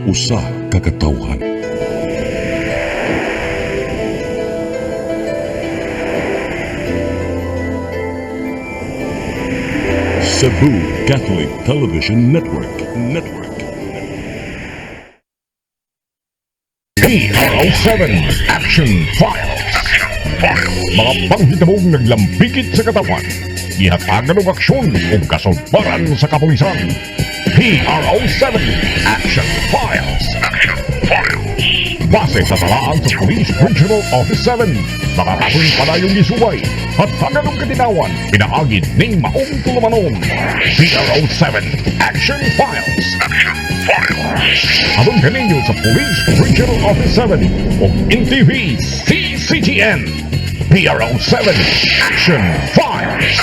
usa ka katawhan. Cebu Catholic Television Network. PRO7 Action Files. Mga panghitabo naglambikit sa katawan. Ihatagan ng aksyon o kasulbaran sa kapulisan. PRO7 Action Files. Base sa talaan sa Police Regional Office 7. Mga kasong padayong gisubay at taganong katinawan. Pinaagid ning maong tulumanon. PRO7 Action Files. Abang kaninyo sa Police Regional Office 7 o NTV CCTN. PRO7 Action Files.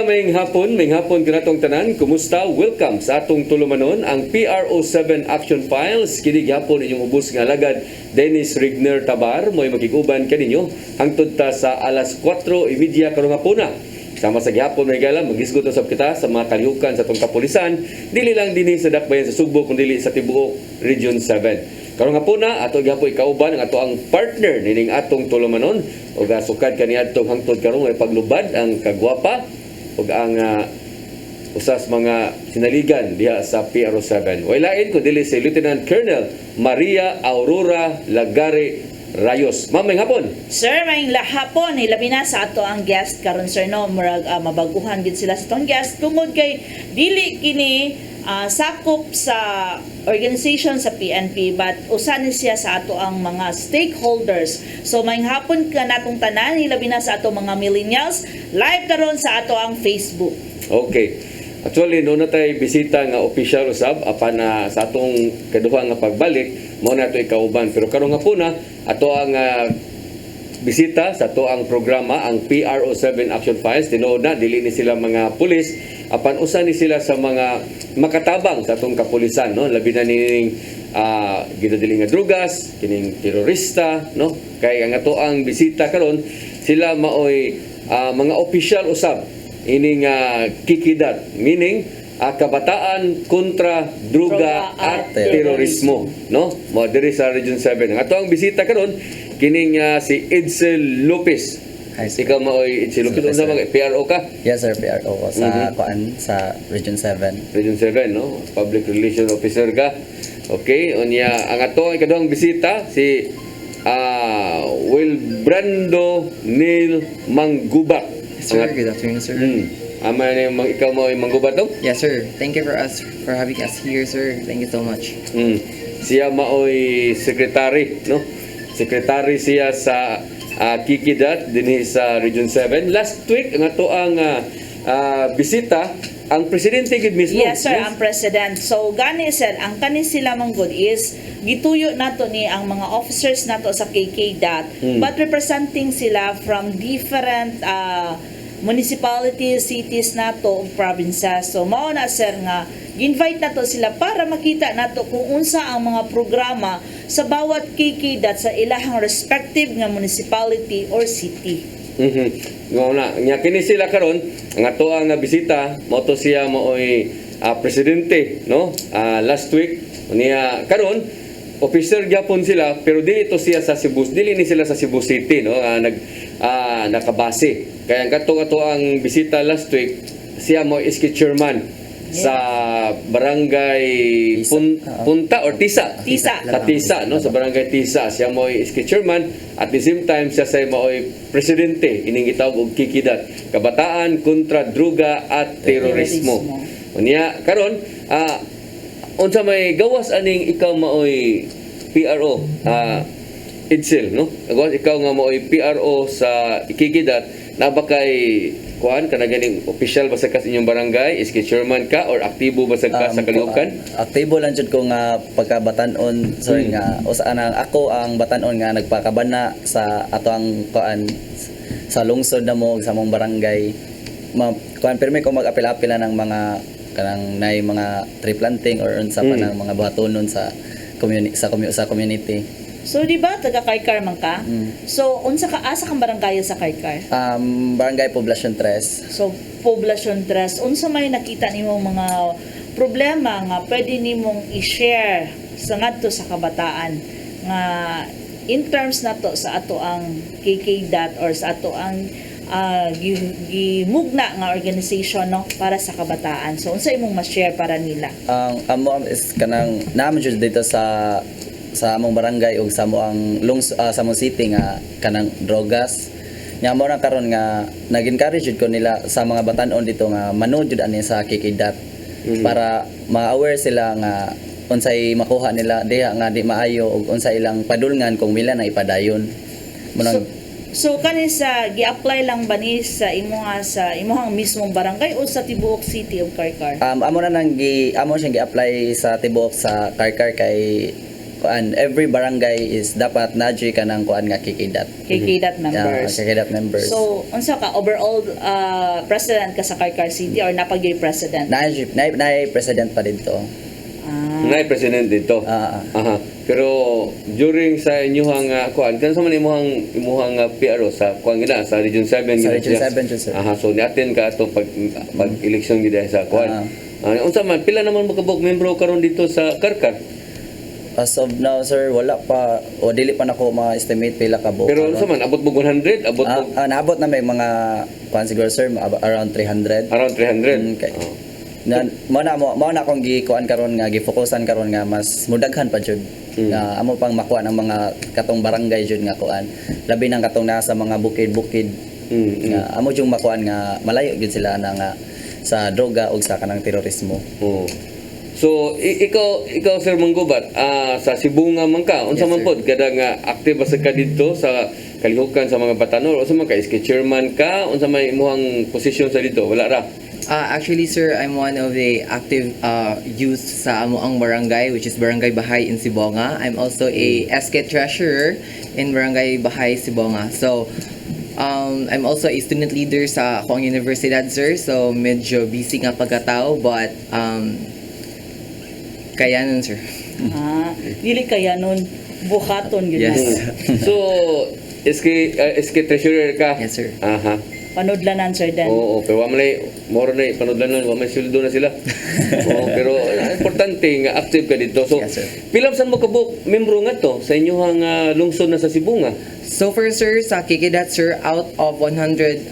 May hapon kinatong tanan. Kumusta? Welcome sa atong tulumanon ang PRO7 Action Files. Kini gyapon inyong ubos nga alagad Dennis Rigner Tabar mo'y makiguban kaninyo hangtod ta sa alas 4:30 karong hapuna. Sama sa gihapon may gala magisgot usab kita sa mga kalihukan sa atong kapulisan, dili lang dinhi sa dakbayan sa Subo kundi dili sa tibuok Region 7. Karong hapuna ato gyapon ikauban ang ato ang partner nining atong tulumanon ug sukad kaniadtong hangtod karong ay paglubad ang kagwapa ug ang usas mga sinaligan diha sa PRO7. Wailain ko dili si Lieutenant Colonel Maria Aurora Lagare Rayos. Ma'am, may hapon. Sir, may lahapon. Hilabi na sa ato ang guest karon sir no. Murag mabaguhan gid sila sa tong guest tungod kay dili kini sakop sa organization sa PNP but usa ni siya sa ato ang mga stakeholders. So may hapon ka natong tanan hilabi na sa ato mga millennials live karon sa ato ang Facebook. Okay. Actually, noon na tayo bisita nga official usab apan sa atong kaduha nga pagbalik mo na ito ikauban. Pero karong nga po na ato ang bisita sa ato ang programa ang PRO7 Action Files. Tinuod na dili ni sila mga pulis apan usa ni sila sa mga makatabang sa atong kapulisan, no? Labi na ning ginadili nga drugas, kining terorista, no? Kay ang ato ang bisita karon sila maoy mga official usab ining kikidat, meaning kabataan kontra druga at terorismo, no? Mo diri sa Region 7. Ang ato ang bisita karon kining si Edsel Lopez. Hi, sir. Ikaw maoy Edsel Lopez, unsa mga PRO ka? Yes, sir. PRO ko sa sa Region 7. Region 7, no? Public Relations Officer ka. Okay, unya ang ato ang ikaduhang bisita si Wilbrando Neil Manggubat. Sir, good afternoon, sir. Ama na ikaw mo ay manggubat daw? Yes, sir. Thank you for having us here, sir. Thank you so much. Siya maoy secretary, no? Secretary siya sa Kikidat dinhi sa Region 7. Last week nga to ang bisita ang presidente gid mismo. Yes, sir, ang president. So gani sir, ang kani sila manggod is gituyo nato ni ang mga officers nato sa KKDAT but representing sila from different municipalities, cities nato, provinces. So mao na sir nga invite nato sila para makita nato kung unsa ang mga programa sa bawat KKDAT sa ilahang respective nga municipality or city. Nya kini sila karon ang ato ang bisita mo to siya moy presidente, no? Last week niya karon officer gyapon sila pero dili ito siya sa Cebu, dili ni sila sa Cebu City, no? Nakabase. Kaya ang kato ang bisita last week siya mo iski chairman sa barangay Punta or Tisa. Sa Tisa, no? Sa barangay Tisa siya mo iski chairman at the same time siya say mo'y presidente ining gitawag og Kikidat, kabataan kontra druga at terorismo. Unya karon unsa may gawas aning ikaw maoy PRO Edsel, no? Gawas ikaw nga maoy PRO sa Kikidat na ba kay kuan kana ganing official ba sa kas inyong barangay, iski chairman ka or aktibo ba sa sa kalihukan? Aktibo lang jud ko nga pagkabatan-on, sorry nga usa ako ang batan-on nga nagpakabana sa ato ang kuan sa lungsod na mo sa mong barangay. Kuan permi ko mag-apil-apil ng mga kanang nay mga tree planting or unsa pa ng mga buhatonon sa community. So di ba taga Karkar man ka? So unsa ka asa kang barangay sa Karkar? Barangay Poblacion 3. So Poblacion 3, unsa may nakita nimo mga problema nga pwede nimong i-share sa ngadto sa kabataan nga in terms nato sa ato ang KKDAT or sa ato ang gimugna nga organization no para sa kabataan. So unsa imong ma-share para nila? Ang amo is kanang naman jud dito sa among barangay ug sa amo ang sa among city nga kanang drogas. Nya mo na karon nga nag-encourage jud ko nila sa mga batan-on dito nga manood jud ani sa KKDAT para ma-aware sila nga unsay makuha nila diha nga di maayo ug unsay ilang padulngan kung mila na ipadayon. So kani sa gi-apply lang ba ni sa imong mismong barangay o sa tibuok city of Karkar? Amo na nang amo siyang gi-apply sa tibuok sa Karkar kay every barangay is dapat nadji ka ng kuan nga KKDAT members. KKDAT members. So unsa ka overall president ka sa Karkar City or napagyoy president? Naay president pa dito. Nay president dito. Aha. Pero during sa inyong kuan kansa man imuhang PRO sa kuan gina sa Region 7 Sa Region 7 jud sir. Aha, so ni-attend ka ato pag election gid sa kuan. Unsa man pila naman mo kabuk membro karon dito sa Karkar? As of now sir wala pa o dili pa nako ma-estimate pila ka buok. Pero unsa man abot mo 100? Abot mo naabot na may mga kuan siguro sir around 300. around 300. Okay. Mo na akong gikuan karon nga gifokusan karon nga mas mudaghan pa jud. Na amo pang makuha ng mga katong barangay jud nga kuan. Labi nang katong nasa mga bukid-bukid. Nga amo jung makuan nga malayo jud sila na nga sa droga ug sa kanang terorismo. So ikaw Sir Manggubat, sa Sibunga man ka, unsa man pod kada nga active sa ka dito sa kalihukan sa mga batanor, unsa man ka iski chairman ka, unsa may imong posisyon sa dito? Wala ra. Actually, sir, I'm one of the active youth sa amoang barangay, which is Barangay Bahay in Sibonga. I'm also a SK treasurer in Barangay Bahay, Sibonga. So, I'm also a student leader sa akong universidad, sir. So, medyo busy nga pagkatao, but kayanan, sir. Dili kayanon buhaton gyud. Yes. So SK treasurer ka? Yes, sir. Aha. Panudlanan sir den. Oo, pero wa man moro na panudlanan, wa may sweldo na sila. Pero importante nga active ka dito. So Yes, sir. pila san mo kabuk membro ngadto sa inyong lungsod na sa Sibunga? So far, sir, sa KKDAT, sir, out of 100%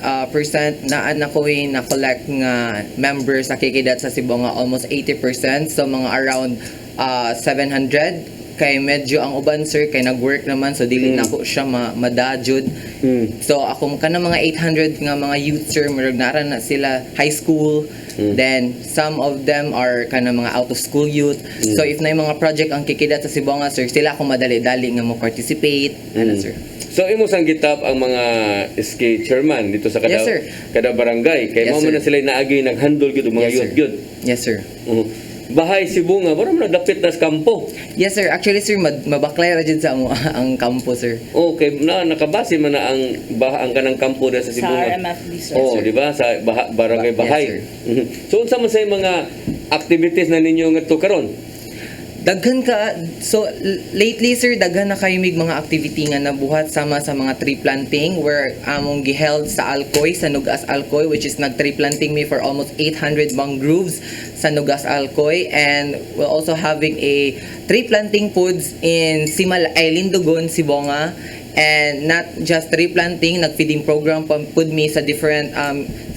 naan na ko na-collect nga members sa KKDAT sa Sibonga, almost 80%. So, mga around 700. Kay medyo ang uban, sir, kay nag-work naman, so dili na ko siya madajud. So, ako kanang mga 800 nga mga youth, sir, murag nara na sila high school. Then, some of them are kanang mga out-of-school youth. So, if na yung mga project ang KKDAT sa Sibonga, sir, sila akong madali-dali nga mo participate. Ano, sir? So imo sang gitap ang mga SK chairman dito sa kada Yes, sir. kada barangay kay Yes, mo man na sir. sila naagi naghandle gyud og mga Yes, youth sir. gyud. Yes, sir. Bahay Sibunga, wala man nagdapit na sa kampo. Yes, sir. Actually, sir, mabaklay ra dyan sa amo ang kampo, sir. Okay, nakabase man na ang kanang kampo dito sa Sa Sibunga. RMFD sir. Oh, di ba sa barangay Yes, Bahay. sir. So unsa man sa mga activities na ninyo ngadto karon? Daghan ka, so lately, sir, daghan na kayo mig mga activity nga nabuhat sama sa mga tree planting where among giheld sa Alcoy, sa Nugas Alcoy, which is nag-tree planting me for almost 800 mangroves sa Nugas Alcoy, and we're also having a tree planting pods in Lindogon, Sibonga. And not just tree planting, nag-feeding program pud me sa different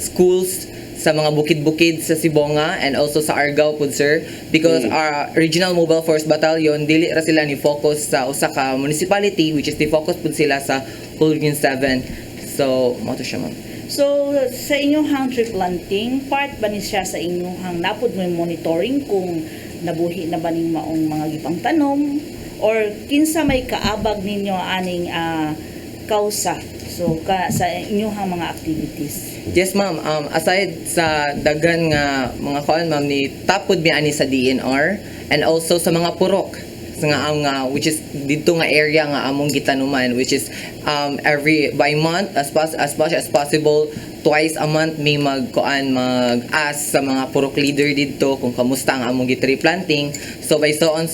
schools sa mga bukid-bukid sa Sibonga and also sa Argao pud, sir, because our Regional Mobile Force Battalion dili ra sila ni focus sa usa ka municipality, which is the focus pud sila sa whole Region 7. So mo to siya, ma'am. So sa inyong hang tree planting, part ba ni siya sa inyong hang napod mo yung monitoring kung nabuhi na ba ning maong mga gipang tanom or kinsa may kaabag ninyo aning kausa so sa inyong hang mga activities? Yes, ma'am. Aside sa daghan nga mga kuan, ma'am, ni tapod mi ani sa DNR and also sa mga purok. nga ang which is dito nga area nga among gitanuman, which is every by month as much as possible, twice a month may mag-ask sa mga purok leader dito kung kamusta ang among tree planting. So by soon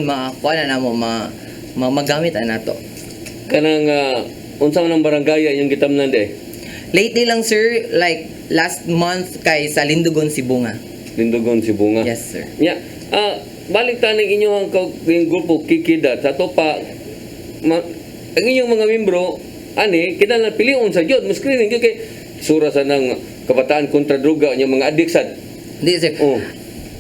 makuha na mo magamit na nato. Kanang unsa man ang barangay yung gitamnan de? Lately lang sir, like last month kay sa Lindugon, Sibunga. Lindugon, Sibunga. Yes sir. Nya, balik ta ning inyong yung grupo Kikida sa to pa ang inyong mga membro ani kinahanglan piliun sa jud mo screening gyud kay sura sa nang kabataan kontra droga nya mga addict sad. Hindi sir. Oh.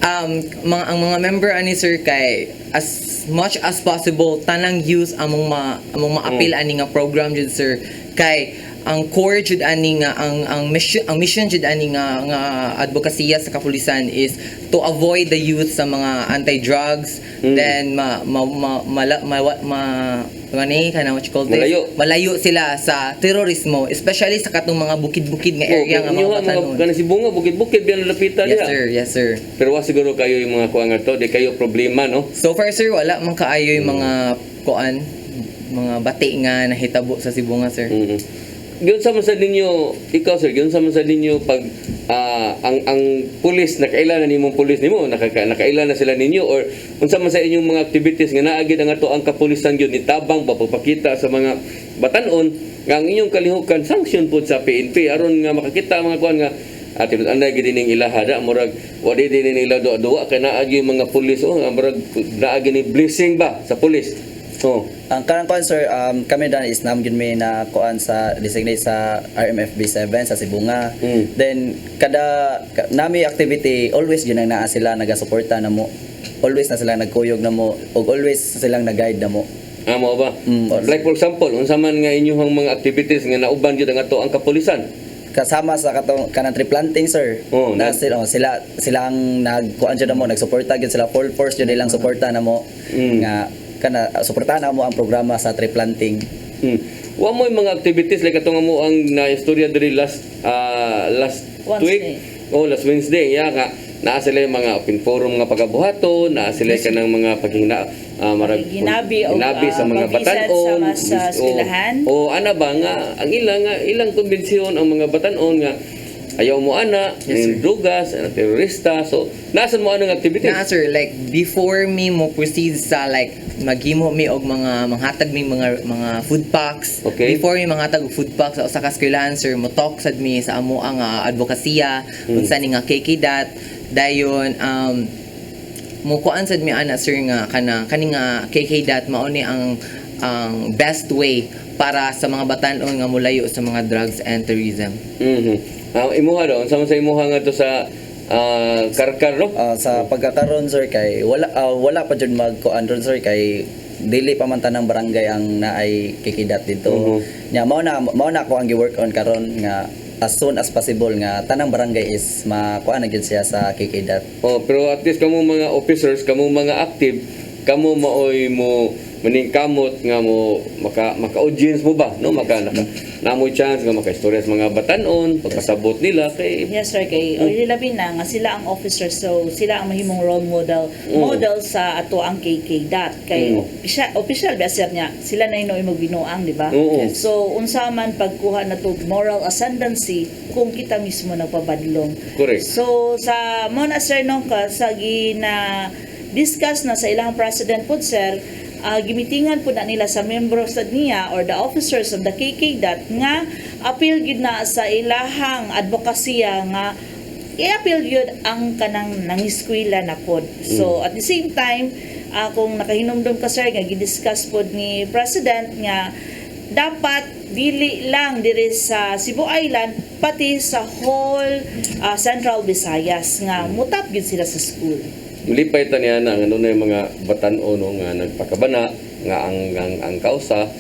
Ang mga member ani sir kay as much as possible tanang use among ma-appeal ani nga program jud sir kay ang core jud ani nga ang mission jud ani nga advokasya sa kapulisan is to avoid the youth sa mga anti-drugs, then what you call this? Malayo sila sa terorismo, especially sa katong mga bukid-bukid nga area nga mga batanon. Kana si Bunga bukid-bukid biyan lapitan Yes niya. sir, yes sir. Pero wa siguro kayo yung mga kuan nga to, di kayo problema no. So far sir, wala man kaayo yung mga mga bati nga nahitabo sa Sibunga sir. Gyud sa man sa ninyo, ikaw sir, gyud sa man sa ninyo pag ang pulis nakailan na nimong pulis nimo, nakailan na sila ninyo or unsa man sa inyong mga activities nga naa gid ang ato ang kapulisan gyud nitabang papakita sa mga batan-on nga ang inyong kalihukan sanction pud sa PNP aron nga makakita ang mga kuan nga atin anay gid ning ilahada murag wa di din nila duwa kay naa gyud mga pulis murag naa gyud ni blessing ba sa pulis. Oh. Ang karang kuan sir, kami dan is nam gyud mi na kuan sa designate sa RMFB 7 sa Sibunga. Then nami activity always gyud naa sila nagasuporta namo. Always na sila nagkuyog namo ug always silang nag-guide namo. Mao ba? Like for example, unsa man nga inyong mga activities nga nauban gyud ang ato ang kapulisan? Kasama sa kanang tree planting sir. Na sila ang nagkuan jud namo, nagsuporta gyud sila full force jud ilang suporta namo nga suportahan mo ang programa sa tree planting. Wa mo yung mga activities like atong mo ang na-istorya diri last week o last Wednesday nga naa sila yung mga open forum nga pagabuhaton, naa sila kanang mga paghina ginabi sa mga batan-on sa eskwelahan. O ana ba nga ang ilang kumbensyon ang mga batan-on nga ayaw mo ana, drugas, terorista. So, nasan mo anong activities? Na sir, like before me mo proceed sa like maghimo mi og manghatag mi mga food packs. Okay. Before mi manghatag og food packs sa usa ka eskwelahan sir, mo talk sad mi sa amo ang advokasya unsa ni nga KKDAT dayon mo kuan sad mi ana sir nga kani nga KKDAT mao ni ang best way para sa mga batan-on nga mulayo sa mga drugs and tourism. Imuha daw, sama sa imuha nga to sa karkar no? Sa pagkakaroon sir kay wala pa jud magkuan ron sir kay dili pa man tanang barangay ang naay kikidat dito. Nya mao na ako ang gi-work on karon nga as soon as possible nga tanang barangay is makuan na gyud siya sa kikidat. Pero at least kamo mga officers, kamo mga active, kamo maoy mo maningkamot nga mo maka-audience mo ba no namoy chance nga maka-istorya sa mga batan-on pagpasabot nila kay yes sir kay labi na nga sila ang officers so sila ang mahimong role model sa ato ang KKDAT kay official ba sir niya sila na inoy magbinuang di ba so unsa man pagkuha na to moral ascendancy kung kita mismo nagpabadlong correct so sa mo na sir no sa gina discuss na sa ilang president po sir gimitingan po na nila sa members niya or the officers of the KKDAT nga appeal gid na sa ilahang advokasya nga i-appeal yun ang kanang nangiskwela na pod. So at the same time kung nakahinumdum ka sir nga gidiscuss pod ni president nga dapat dili lang diri sa Cebu Island pati sa whole Central Visayas nga mutap gid sila sa school. Mulipay ta niya na ano na yung mga batan-on nga nagpakabana nga ang kausa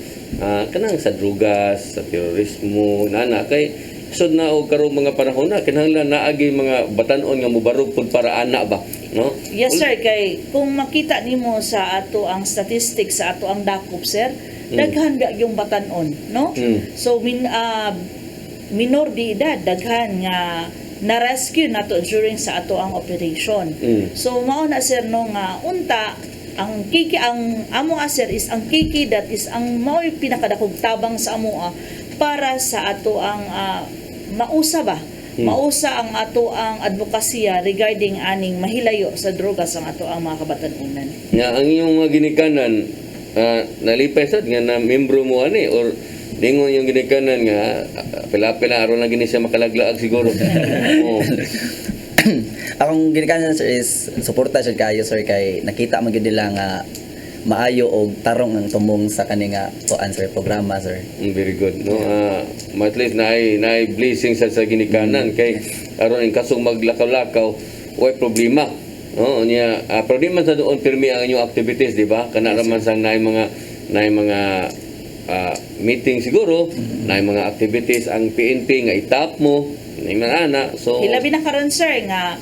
kanang sa drugas, sa terorismo nana kay sud na og karong mga panahon na kinahanglan naagi mga batan-on nga mobarog pud para ana ba no? Yes sir kay kung makita nimo sa ato ang statistics sa ato ang dakop sir daghan ba yung batan-on no? So minor de edad daghan nga na-rescue nato during sa ato ang operation. So mao na sir no nga unta ang kiki ang amo sir is ang kiki that is ang mao pinakadakog tabang sa amo para sa ato ang mausa ba mausa ang ato ang advokasya regarding aning mahilayo sa drogas ang ato ang mga kabatanunan. Nga ang iyong mga ginikanan nalipay sad nga na membro mo ani or dingon yung ginikanan nga pila-pila aron lang gini siya makalaglaag siguro. Oh. Akong ginikanan sir is suporta siya kayo sir kay nakita man gyud nila nga maayo og tarong ang tumong sa kaninga sir programa sir. Very good no. At least naay blessing sa ginikanan kay aron ang kasong maglakaw-lakaw way problema. No niya problema sa doon pirmi ang inyong activities di ba? Kana raman sang naay mga meeting siguro, naay mga activities ang PNP nga itap mo, naay mga ana. So Hilabi na karon sir nga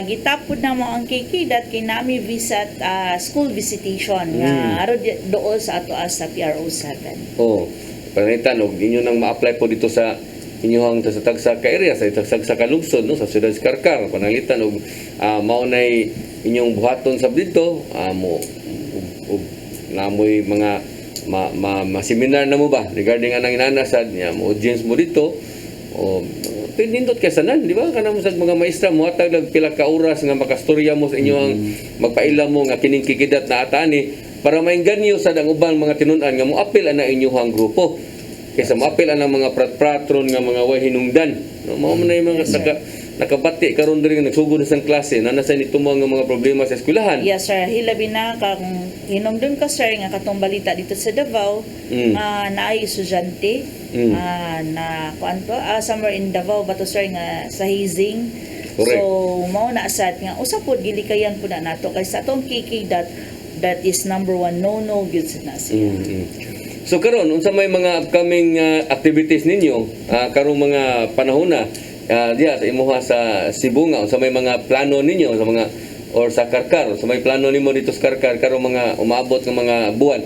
gitapod na mo ang kikidat kay nami visit school visitation nga aron dool sa ato sa PRO 7. oh, panitan og inyo nang ma-apply po dito sa inyong sa tagsa ka area sa tagsa sa kalungsod no sa siyudad sa Karkar pananglitan og maunay inyong buhaton sa dito mo og namoy mga ma-seminar na mo ba regarding anang inanasad niya mo audience mo dito o pindindot kay sanan di ba kanang sa mga maestra mo hatag lang pila ka oras nga makastorya mo sa inyong magpaila mo nga kining kikidat na atani para maingganyo sa dang ubang mga tinun-an nga mo apil ana inyong grupo kaysa mo apil ana mga prat-pratron nga mga way hinungdan no mao man yung mga nakabati karon diri nagsugod sa klase na nasa nitumong nga mga problema sa eskwelahan. Yes sir, hilabi na kang hinumdum ka sir nga katong balita dito sa Davao nga naay estudyante na kuanto somewhere in Davao bato sir nga sa hazing. Correct. So mao na sad nga usapod gilikayan pud na nato kay sa atong kiki that is number one no gyud na siya. So karon unsa may mga upcoming activities ninyo karong mga panahon na diya sa imuha sa Cebu nga unsa may mga plano ninyo sa mga or sa Karkar sa may plano nimo dito sa Karkar karong mga umaabot nga mga buwan.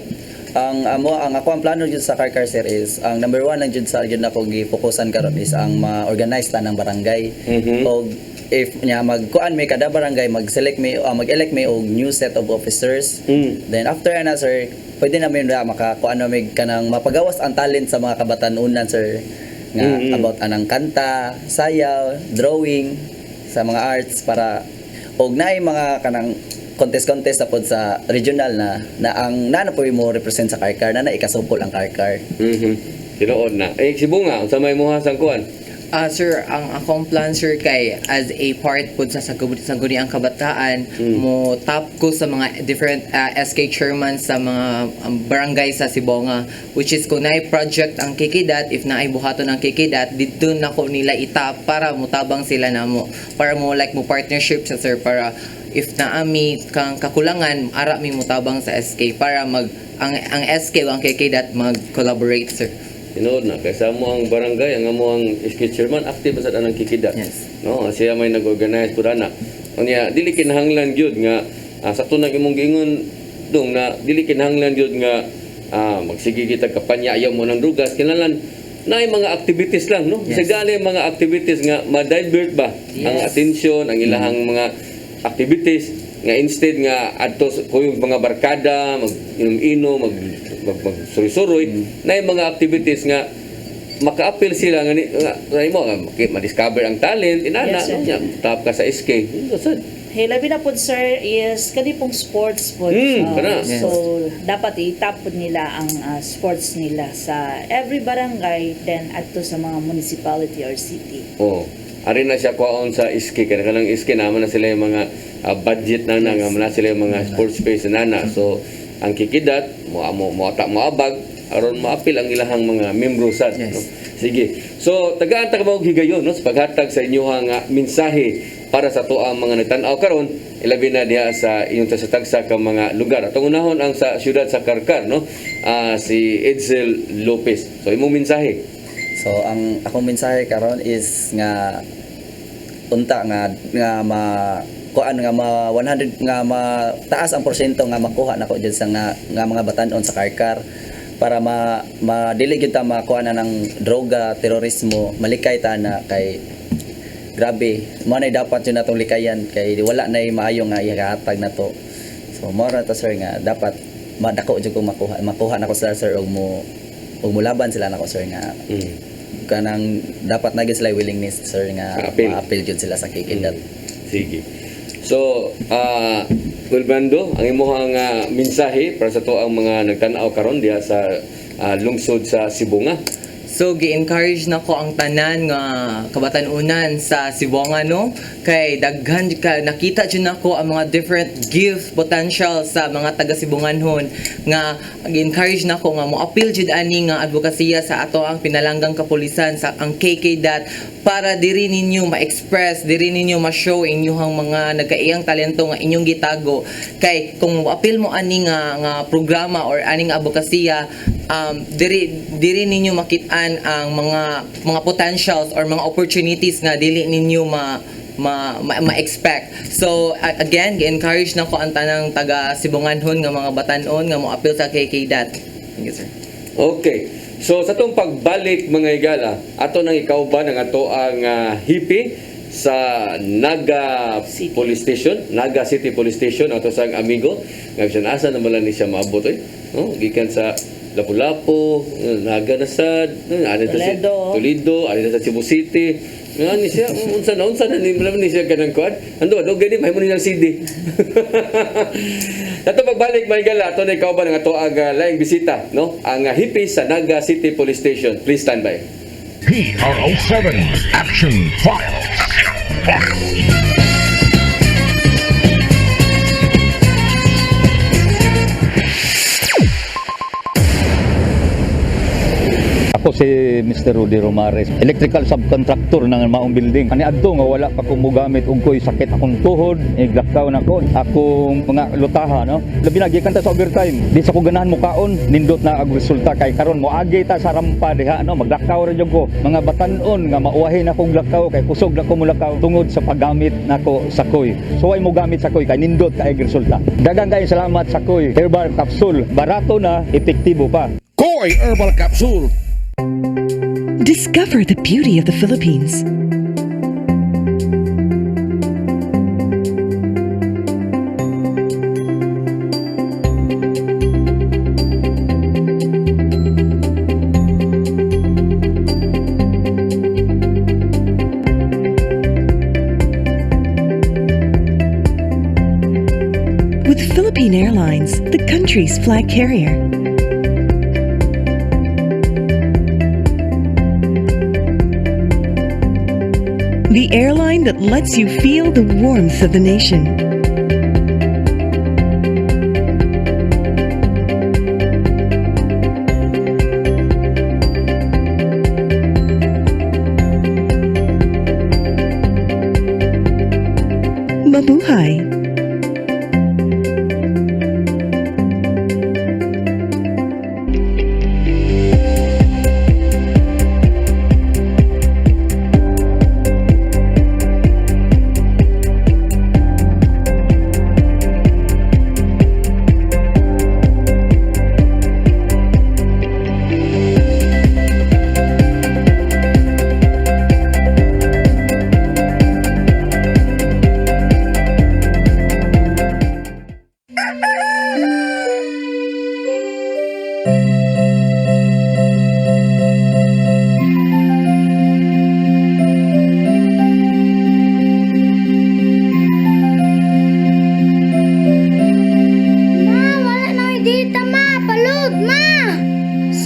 Ang ako ang plano jud sa Karkar sir is ang number 1 lang jud sa jud nako gifokusan karon is ang ma-organize ta ng barangay. Og if nya magkuan may kada barangay mag-select may mag-elect may og new set of officers. Then after ana sir pwede na may makakuan na may kanang mapagawas ang talent sa mga kabatanunan sir nga about anang kanta, sayaw, drawing sa mga arts para og naay mga kanang contest pod sa regional na ang nana po mo represent sa Karkar na ikasupol ang Karkar. Tinuod na. Cebu nga unsa may imuha sang kuan? Sir, ang akong plan sir kay as a part po sa Sangguniang Kabataan mo top ko sa mga different SK chairman sa mga barangay sa Sibonga which is kung naay project ang kikidat if naay buhaton ang kikidat dito na ko nila itap para mutabang sila namo para mo like mo partnership sa sir para if naami kang kakulangan ara mi mutabang sa SK para ang SK o ang kikidat mag-collaborate sir. Tinuod na kaysa mo ang barangay ang amo ang SK chairman active sa anang kikidat. Yes. No, siya may nag-organize pud ana. Unya dili kinahanglan gyud nga sa tunang imong giingon dong na dili kinahanglan gyud nga magsige kita kampanya ayaw mo ng drugas kinahanglan naay mga activities lang no. Yes. Sagali mga activities nga ma-divert ba ang atensyon ang ilahang mga activities nga instead nga adto kuyog mga barkada mag-inom-inom mag-suroy-suroy na yung mga activities nga maka-appeal sila nga mo ma-discover ang talent inana Yes, sir. nya tap ka sa SK sad Hilabi na po sir is kani pong sports po. kana. So dapat itap po nila ang sports nila sa every barangay then adto sa mga municipality or city. Ari na siya kuwaon sa SK kaya kanang SK naman na sila yung mga budget na nga na sila yung mga sports space na so ang kikidat mo abag aron maapil ang ilahang mga membro sad no? Sige so tagaan ta ka higayon no sa paghatag sa inyong mensahe para sa tuang mga nagtan-aw karon ilabi na diha sa inyong tagsa ka mga lugar atong unahon ang sa siyudad sa Karkar no si Edsel Lopez so imong mensahe. So ang akong mensahe karon is nga unta nga kuan nga 100 nga taas ang porsyento nga makuha nako jud sa nga mga batan-on sa Karkar para madili gyud ta makuha na ng droga, terorismo, malikay ta na kay grabe mo na dapat yun natong likayan kay wala na maayo nga ihatag na to. So mo ra to sir nga dapat madako jud ko makuha nako sir og mulaban sila nako sir nga kanang dapat na gyud sila willingness sir nga Ma-appeal. ma-appeal jud sila sa kikindat. Sige. So, Wilbrando, ang imong mensahe para sa to ang mga nagtan-aw karon diha sa lungsod sa Sibunga. So, gi-encourage na ko ang tanan nga kabatan-unan sa Sibonga, no? Kay daghan ka, nakita dyan ako ang mga different gift potential sa mga taga-Sibunganhon nga gi-encourage na ko nga mo appeal jud ani nga advokasya sa ato ang pinalanggang kapulisan sa ang KKDAT para diri ninyo ma-express, diri ninyo ma-show inyong mga nagkaiyang talento nga inyong gitago. Kay kung mo-appeal mo ani nga programa or ani nga advokasya, diri ninyo makitaan ang mga potentials or mga opportunities nga dili ninyo ma-expect. So again, gi-encourage na ko ang tanang taga Sibunganhon nga mga batanon nga mo appeal sa KKDAT. Thank you, sir. Okay. So sa tong pagbalik mga higala, ato nang ikauban ang ato ang hipi sa Naga City. Police Station, Naga City Police Station, ato sang amigo nga bisan asa naman lang ni siya maabot gikan sa Lapu-Lapu, Naga na sad, Toledo, ani na sa Cebu City. Ni siya unsa na ni malam ni siya kanang kuan. Ando gani mahimo ni ng CD. Ato pagbalik mga higala, ato na ikauban ang ato ang laing bisita, no? Ang hipi sa Naga City Police Station. Please stand by. PRO7 Action Files. Ako si Mr. Rudy Romares, electrical subcontractor ng maong building. Kaniadto nga wala pa kong mugamit ug ko'y sakit akong tuhod, iglakaw na ko, akong mga lutaha, no? Labi na gikan ta sa overtime. Di sa ko ganahan mo kaon, nindot na ang resulta kay karon mo agi ta sa rampa diha, no? Maglakaw ra jud ko. Mga batan-on nga mauwahi na kong lakaw kay kusog na ko mulakaw tungod sa paggamit nako sa koy. So ay mo gamit sa koy kay nindot kay resulta. Daghang kay salamat sa koy. Herbal capsule, barato na, epektibo pa. Koy Herbal Capsule. Discover the beauty of the Philippines. With Philippine Airlines, the country's flag carrier. The airline that lets you feel the warmth of the nation. Mabuhay!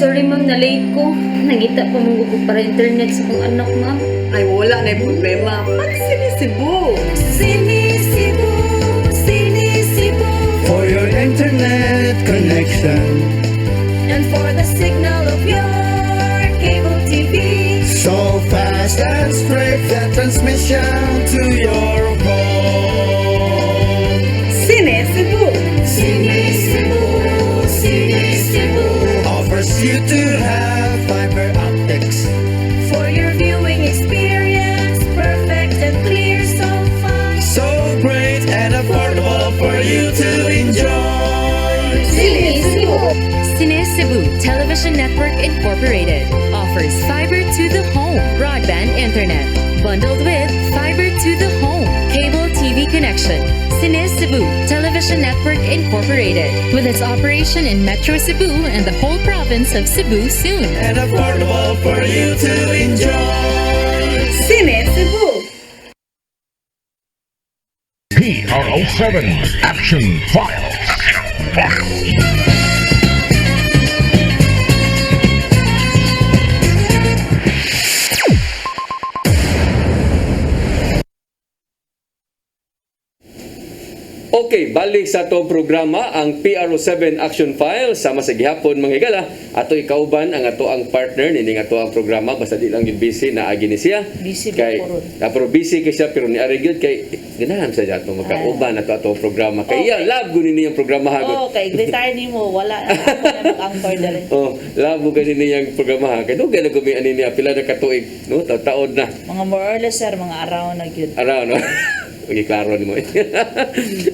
Sorry ma'am, na-late ko. Nagita pa mong gusto para internet sa kong anak ma'am. Ay wala na problema. Pag-sinisibo. Sinisibo, sinisibo. For your internet connection, And for the signal of your cable TV. so fast and straight the transmission to your phone. Sinisibo. Sinisibo, Sinisibo offers you to have fiber optics. For your viewing experience, perfect and clear, so fast. So great and affordable for you to enjoy. Cine Cebu Television Network Incorporated offers fiber to the home broadband internet bundled with 5 to the home. Cable TV connection. Cine Cebu Television Network Incorporated. With its operation in Metro Cebu and the whole province of Cebu soon. And affordable for you to enjoy. Cine Cebu. PRO7 Action Files. Okay, balik sa atong programa ang PRO7 Action File sama sa gihapon mga higala. Ato ikauban ang ato ang partner nining ato ang programa basta di lang yung busy na agi ni siya. Busy kay ba po ron? pero busy kay siya pero ni ari gyud kay ganahan sa ato magkauban ato ato ang programa. Kay Okay. love guni niyang programa hagot. Oh, kay retire ni mo, wala na ako na mag-anchor dali. Oh, labo gani niyang programa ha. Kay dugay na gumi ani niya pila na katuig, no? Taon na. Mga more or less sir, mga araw na gyud. Araw, no? Okay, klaro ni mo.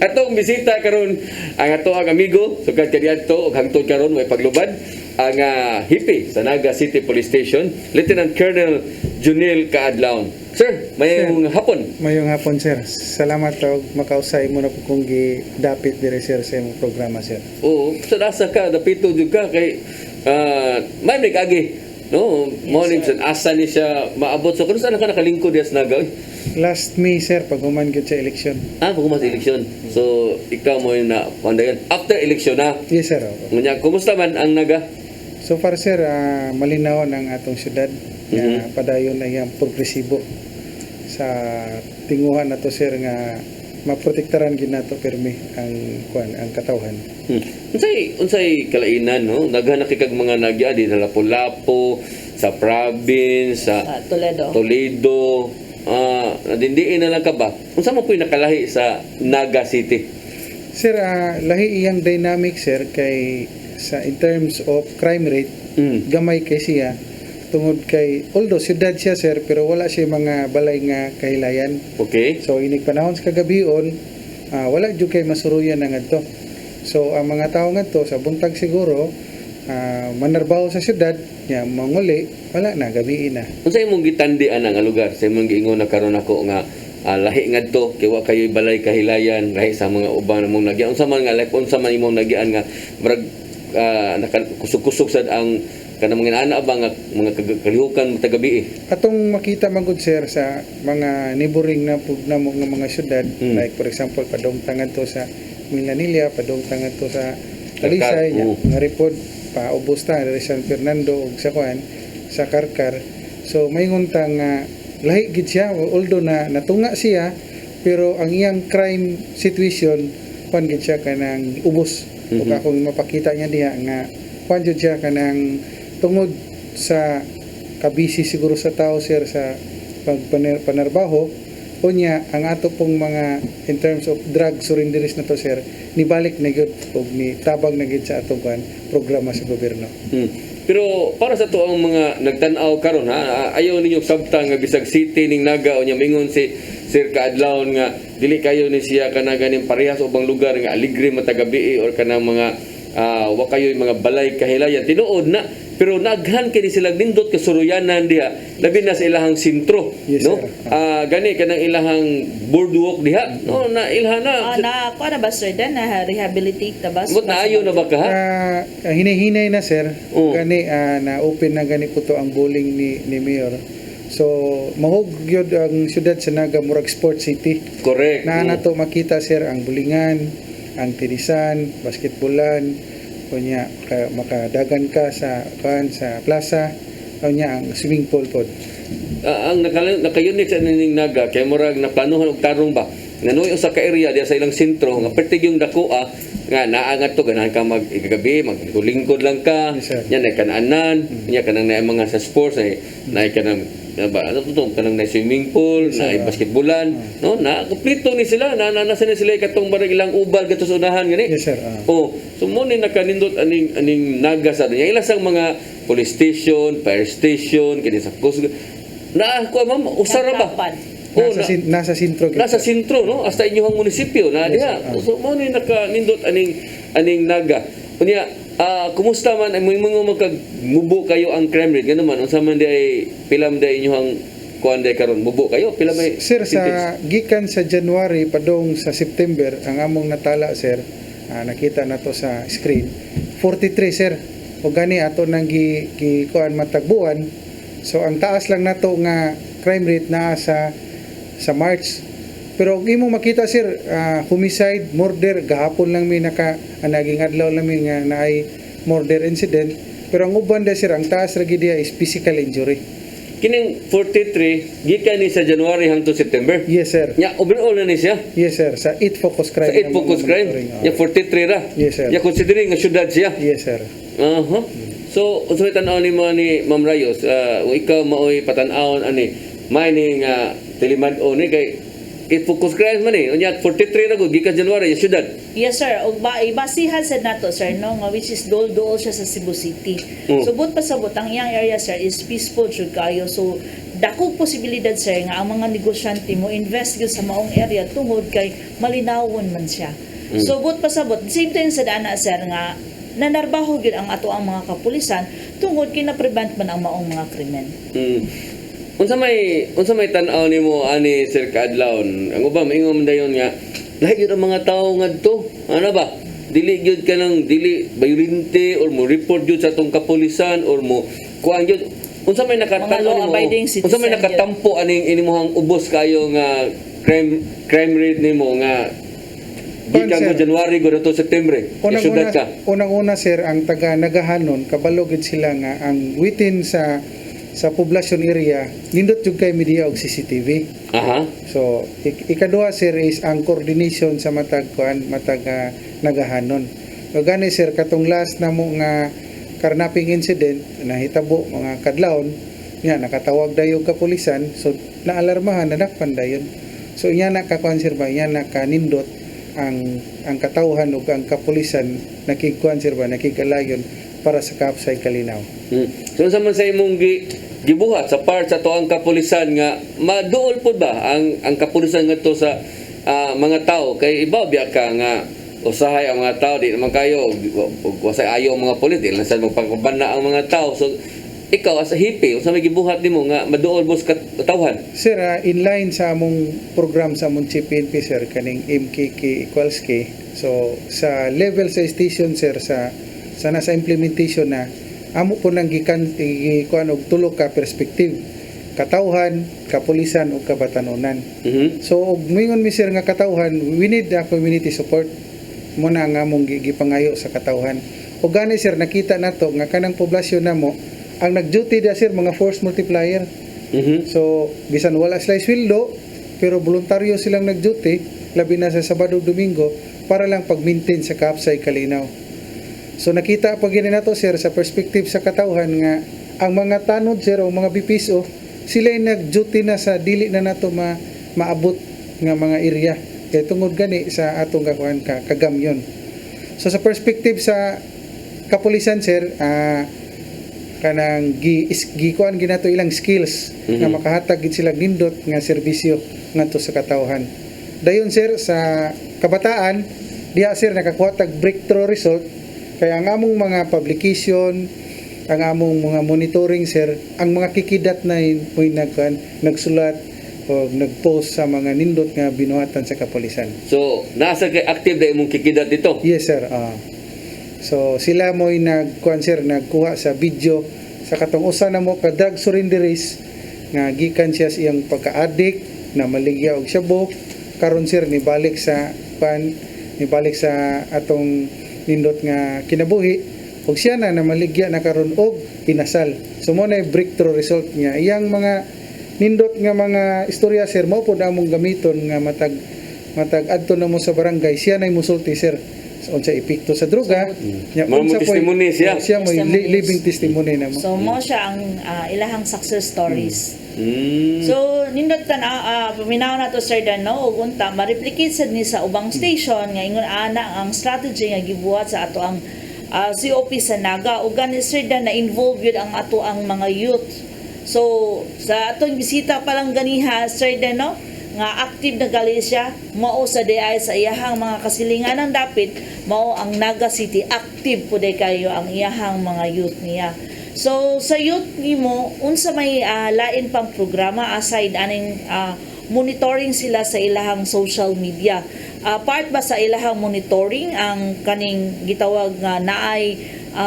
Atong bisita karon ang ato ang amigo sugad kaniadto ug hangtod karon way paglubad ang hippie sa Naga City Police Station, Lieutenant Colonel Junil Kaadlaon. Sir, mayong hapon. Mayong hapon, sir. Salamat og makausay mo na po kung gidapit dire sir sa imong programa, sir. Oo, sa nasa ka, dapito jud ka kay may nagagi. No, morning sa asa ni siya maabot so kung saan ka nakalingkod diya sa Naga. Last May, sir, pag human gyud sa eleksyon. Pagkumas eleksyon. So, ikaw mo yung na pandayan. After eleksyon na. Yes, sir. Opo. Ngunya, kumusta man ang Naga? So far, sir, malinaw ang atong syudad. Padayon na yung progresibo sa tinguhan na to, sir, nga maprotektaran gid nato permi ang katawhan. Unsay kalainan no? Daghan na kay kag mga nagya di sa Lapu-Lapu, sa province, sa Toledo. Nadindiin na lang ka ba? Unsa man po'y nakalahi sa Naga City? Sir, lahi iyang dynamic, sir, kay sa in terms of crime rate, gamay kay siya tungod kay although syudad siya, sir, pero wala siya mga balay nga kahilayan. Okay. So inig panahon sa kagabion, wala jud kay masuruyan na ngadto. So ang mga tao ngadto sa buntag siguro manarbaho sa syudad, nya manguli, wala na gabi na. Unsa imong gitandian ang lugar? Sa imong giingon na karon ako nga lahi ngadto kay wa kayo'y balay kahilayan lahi sa mga uban mong nagyan. Unsa man nga like unsa man imong nagyan nga murag nakakusog-kusog sad ang kanang mga ana ba nga mga kalihukan tagabi Atong makita magud, sir, sa mga neighboring na mo nga mga syudad, like for example padong tangadto sa Milanilla, padong tangadto sa Talisay, nga report paubos ta dari San Fernando ug sa kuan sa Karkar. So mayingon ta nga lahi gid siya although na natunga siya pero ang iyang crime situation kuan gid siya kanang ubos. Ug akong mapakita niya diha nga kuan jud siya kanang tungod sa kabisi siguro sa tao, sir, sa pagpanarbaho unya ang ato pong mga in terms of drug surrenderies na to, sir, nibalik na gyud og ni tabang na gyud sa atong programa sa gobyerno. Pero para sa to ang mga nagtan-aw karon ha, ayaw ninyo sabta nga bisag city ning Naga unya mingon si Sir Kaadlaon nga dili kayo ni siya kana ganing parehas ubang lugar nga aligre matagabi or kanang mga wa kayo'y mga balay kahilayan tinuod na pero naghan kini sila nindot kasuruyanan diha labi na sa ilahang sentro, Yes, no? sir. Gani kanang ilahang boardwalk diha, no, na ilha na. Na ko na ba sir dan na rehabilitate ta ba? Mut na ayo na ba ka ha? Hinay-hinay na, sir. Oo. Gani na open na gani po to ang bowling ni Mayor. So mahog gyud ang syudad sa Naga murag sport city. Correct. Na nato makita, sir, ang bulingan, ang tenisan, basketballan, kunya makadagan ka sa plaza, kunya ang swimming pool pod. Ang nakayunit sa ning Naga kay murag naplanuhan og tarong ba nganoy usa ka area diya sa ilang sentro nga pertig yung dakoa nga naangat to ganahan ka magagabi maglingkod lang ka Yes, sir. nya na kananan nya kanang na mga sa sports na kanang ba ano to kanang na swimming pool na basketballan no na kompleto ni sila na nasa na sila katong barang ilang ubal gatos unahan gani. Yes, sir. So mo ni nakanindot aning Naga sa niya ila sang mga police station, fire station kini sa Coast na ko ma'am usara ba Nasa sentro gyud, nasa sir. sentro no hasta inyong munisipyo na diha. So mo ni nakanindot aning Naga unya kumusta man ay mo magmubo kayo ang crime rate ngano man unsa man di ay pilam di inyong kuan day karon mubo kayo pila may Sir, sa gikan sa January padong sa September, ang among natala, sir, nakita na to sa screen, 43, sir. O gani ato nang kuan matagbuan. So ang taas lang nato nga crime rate na sa March. Pero kung imo makita, sir, homicide, murder, gahapon lang may naging adlaw lang may nga naay murder incident. Pero ang uban da, sir, ang taas ra gid diha is physical injury. kining 43 gikan ni sa January hangtod September. Yes, sir. Nya overall na ni siya. Yes, sir. Sa 8 focus crime. Sa 8 focus crime. Ya 43 ra. Yes, sir. Ya considering nga syudad siya. Yes, sir. Aha. So, unsay tan-aw ni mo ni Ma'am Rayos, ikaw maoy patan-awon ani may ni nga tilimad-o ni kay focus crime man ni. Unya 43 ra gud gikan January ya syudad. Yes, sir. Og ibasihan sa nato, sir, no, nga which is dool siya sa Cebu City. So, but pasabot ang iyang area, sir, is peaceful jud kayo. So, dakong posibilidad, sir, nga ang mga negosyante mo invest gyud sa maong area tungod kay malinawon man siya. So, but pasabot, same time sa dana, sir, nga nanarbaho gyud ang ato ang mga kapulisan tungod kay na-prevent man ang maong mga krimen. Unsa may tan-aw nimo ani Sir Kadlawon? Ang uban ingon dayon nga lahi gyud ang mga tawo ngadto. Ano ba? Dili gyud kanang dili violente or mo report gyud sa atong kapulisan or mo kuan gyud unsa may nakatan-aw nimo? law-abiding Unsa may citizen nakatampo aning inimong ubos kayo nga crime rate nimo nga gikan Sir, mo January go to September. Syudad ka. Unang-una, sir, ang taga Nagahanon, kabalo gid sila nga ang within sa poblasyon area, nindot jud kay media og CCTV. Aha. So, ikaduha, sir, is ang coordination sa matag Nagahanon. So, gani, sir, katong last na mo nga karnaping incident, nahitabo mga kadlawon, nga nakatawag dayo kapulisan, so naalarmahan, nadakpan dayon. So, inya na kakuan, sir, ba? Inya na kanindot ang katawhan ug ang kapulisan nakikuan, sir, ba, nakigalayon para sa Kaapsay Kalinaw. So sa man sa imong gibuhat sa part sa toang kapulisan nga maduol pud ba ang kapulisan ngadto sa mga tao kay ibaw biya ka nga usahay ang mga tao di naman kayo wasay ayo ang mga pulis di lang sa magpakabana ang mga tao. So ikaw as a hippie unsa may gibuhat nimo nga maduol bos katawhan? Sir, in line sa among program sa among Chief PNP, sir, kaning MKK equals K. So sa level sa station, sir, sa nasa implementation na amo po nang kuan og tulo ka perspektive, katawhan, kapulisan ug kabatanunan. So og moingon mi, sir, nga katawhan, we need the community support mo na nga among gipangayo sa katawhan. Og gani, sir, nakita nato nga kanang poblasyon namo ang nag-duty da, sir, mga force multiplier. So bisan wala sila sweldo pero voluntaryo silang nag-duty labi na sa Sabado Domingo para lang pag-maintain sa Kaapsay Kalinaw. So nakita pag gini nato, sir, sa perspective sa katawhan nga ang mga tanod, sir, o mga BPSO sila ay nag-duty na sa dili na nato maabot nga mga area kay tungod gani sa atong kagamyon. So sa perspective sa kapulisan, sir, kanang gikuan ginato ilang skills nga makahatag gid sila nindot nga serbisyo ngadto sa katawhan. Dayon, sir, sa kabataan diha, sir, nakakuha tag breakthrough result kaya ang among mga publication, ang among mga monitoring, sir, ang mga kikidat na moy nagsulat o nagpost sa mga nindot nga binuhatan sa kapulisan. So nasa kay active da imong kikidat dito? Yes, sir. So sila mo'y nagkuha sa video sa katong usa na mo ka drug surrenderies nga gikan siya sa iyang pagka-addict na maligya og shabu karon, sir, nibalik sa atong nindot nga kinabuhi ug siya na maligya na karon og inasal. So mo na breakthrough result niya. Iyang mga nindot nga mga istorya, sir, mo pod among gamiton nga matag adto na mo sa barangay siya na musulti, sir, unsa epekto sa droga. Mo testimony siya. Siya mo living testimony na mo. So mo siya ang ilahang success stories. So nindot paminaw na to, sir, dan, no, ug unta ma-replicate sad ni sa ubang station nga ingon ana ang strategy nga gibuhat sa ato ang COP sa Naga ug gani, sir, dan, na involve yun ang ato ang mga youth. So sa atong bisita pa lang ganiha, sir, dan, no, nga active na gali siya mao sa DI sa iyahang mga kasilingan ng dapit mao ang Naga City active po kayo ang iyahang mga youth niya. So sa youth nimo unsa may lain pang programa aside aning monitoring sila sa ilahang social media? Part ba sa ilahang monitoring ang kaning gitawag nga naay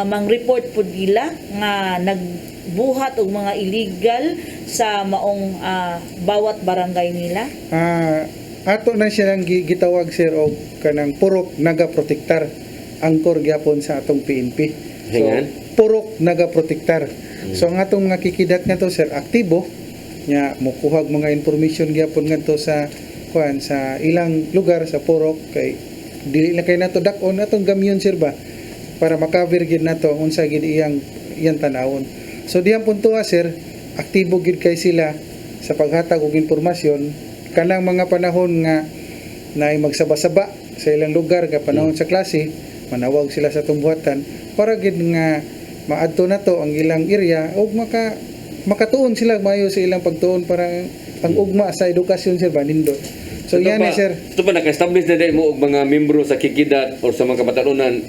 mang-report po nila nga nagbuhat og mga illegal sa maong bawat barangay nila? Ato na silang gitawag sir og kanang purok nagaprotektar angkor gyapon sa atong PNP. So purok nagaprotektar. So ang atong mga kikidat nga to sir aktibo nya mokuhag mga information gyapon ngadto sa sa ilang lugar sa purok kay dili na kay nato dak-on atong gamyon sir ba para makaver gid nato unsa gid iyang tanawon. So diyang puntuha sir, aktibo gid kay sila sa paghatag og impormasyon kanang mga panahon nga naay magsaba-saba sa ilang lugar nga panahon sa klase, manawag sila sa tumbuhatan para gid nga maadto nato ang ilang area ug makatuon sila maayo sa ilang pagtuon para ang ugma sa edukasyon sir ba nindot. So yan sir. Ito pa naka-establish na din mo og mga membro sa kikidat or sa mga kabatanunan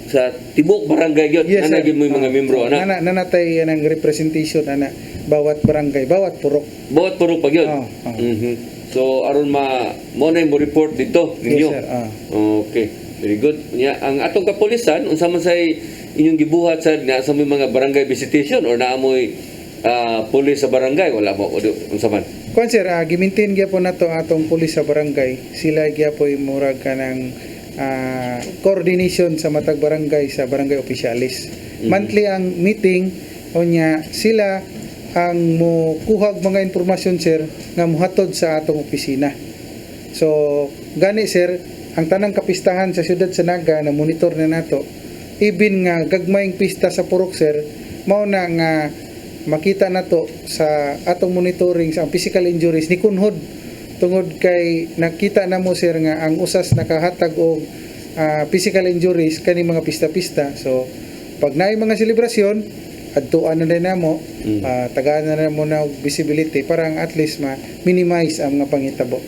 sa tibok barangay gyud nanagid mo yung mga membro ana nanatay ang representation ana bawat barangay bawat purok pa gyud. So aron mo na mo report dito ninyo. Yes, sir. Okay, very good. Ang atong kapulisan unsa man say inyong gibuhat sa may mga barangay visitation or naamoy pulis sa barangay wala mo unsa man? Kuan sir, gimintain gyapon nato atong pulis sa barangay. Sila gyapon murag kanang coordination sa matag barangay sa barangay opisyalis. Monthly ang meeting onya sila ang mo kuhag mga impormasyon sir nga mohatod sa atong opisina. So gani sir, ang tanang kapistahan sa siyudad sa Naga na monitor na nato. Even nga gagmayng pista sa purok sir, mao na nga makita nato sa atong monitoring sa physical injuries ni kunhod tungod kay nakita na mo sir nga ang usas nakahatag og physical injuries kani mga pista-pista. So pag naay mga selebrasyon adtuan na din namo tagaan na mo na visibility para ang at least ma-minimize ang mga pangitabo.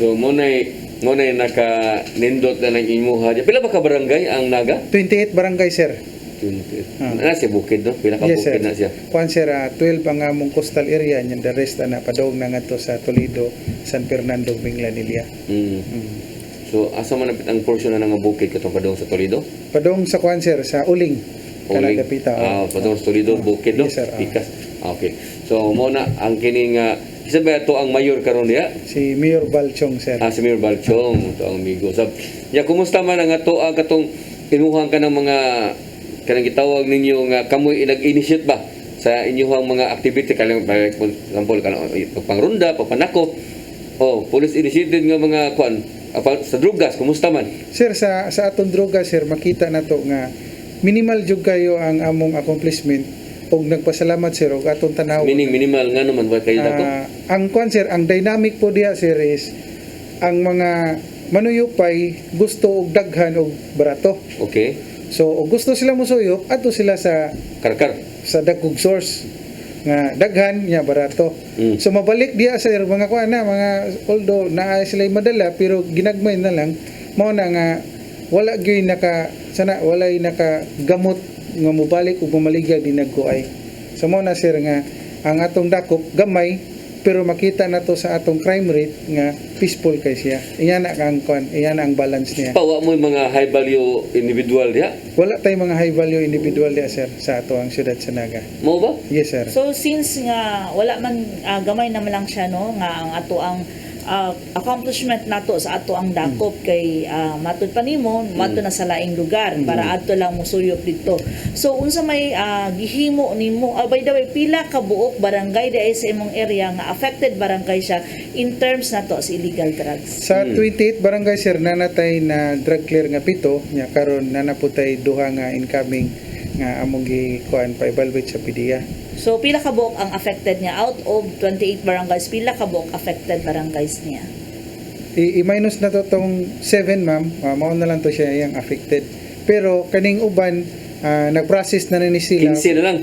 So mo na naka nindot na ng imuha. Pila ba ka barangay ang Naga? 28 barangay sir. Na siya bukid no? Pila ka bukid na siya? Kuan sir, 12 ang among coastal area and the rest na padong na ngadto sa Toledo, San Fernando, Minglanilla. So asa man ang portion na nga bukid katong padong sa Toledo? Padong sa kuan sir sa Uling. Uling. Kalagapita. Padong sa Toledo bukid no? Yes sir. Pikas. Okay. So mo na ang kining isa ba ito ang mayor karon diha? Si Mayor Balchong sir. Si Mayor Balchong, ito ang amigo. So, kumusta man ang ato katong pinuhang ka ng mga kanang gitawag ninyo nga kamoy nag-initiate ba sa inyong mga activity kanang for example kanang pagpangrunda, pagpanako police initiated nga mga kuan sa drugas kumusta man sir sa atong drugas sir makita nato nga minimal jud kayo ang among accomplishment og nagpasalamat sir og atong tanaw minimal nga naman ba kayo dato ang kuan sir ang dynamic po diha sir is ang mga manuyopay gusto og daghan og barato. Okay. So, gusto sila musuyop, ato sila sa karkar sa dagkog source nga daghan nya barato. So mabalik diya sa mga kuan na mga although naa sila madala pero ginagmay na lang mao na nga wala gyud walay nakagamot nga mobalik ug mamaligya di nagkuay. So mao na sir nga ang atong dakop gamay pero makita nato sa atong crime rate nga peaceful kay siya. Iyan na ang kuan, iyan ang balance niya. Pawa mo yung mga high value individual diha? Wala tay mga high value individual diha sir sa ato ang siyudad sa Naga. Mo ba? Yes sir. So since nga wala man gamay naman lang siya no nga ang ato ang accomplishment nato sa ato ang dakop kay matud pa nimo matud na sa laing lugar para adto lang musuyop dito. So unsa may gihimo nimo by the way pila ka buok barangay di sa imong area nga affected barangay siya in terms nato sa illegal drugs? Sa 28 barangay sir nanatay na drug clear nga 7 nya karon nanaputay duha nga incoming nga among gikuan pa evaluate sa PDEA. So pila ka buok ang affected niya out of 28 barangays, pila ka buok affected barangays niya? I-minus na to tong 7 ma'am, mao na lang to siya yang affected. Pero kaning uban nag-process na ni sila. 15 na lang.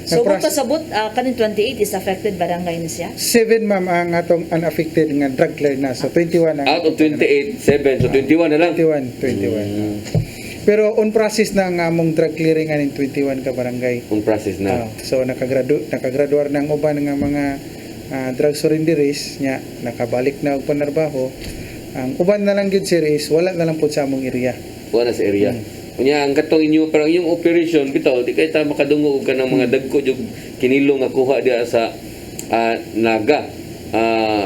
So kung pasabot kaning 28 is affected barangay ni siya? 7 ma'am ang atong unaffected nga drug clear na. So 21 ang out of 28, 7. So 21 na lang. 21. Pero on process na ang among drug clearing aning 21 ka barangay. Kung process na. So nakagraduar ng uban nga mga drug surrenderies nya nakabalik na og panarbaho. Ang uban na lang gyud sir is wala na lang pud sa among area. Wala sa area. Unya ang katong inyo parang yung operation bitaw di kay ta makadungog ka ng mga dagko jud kinilo nga kuha diha sa Naga.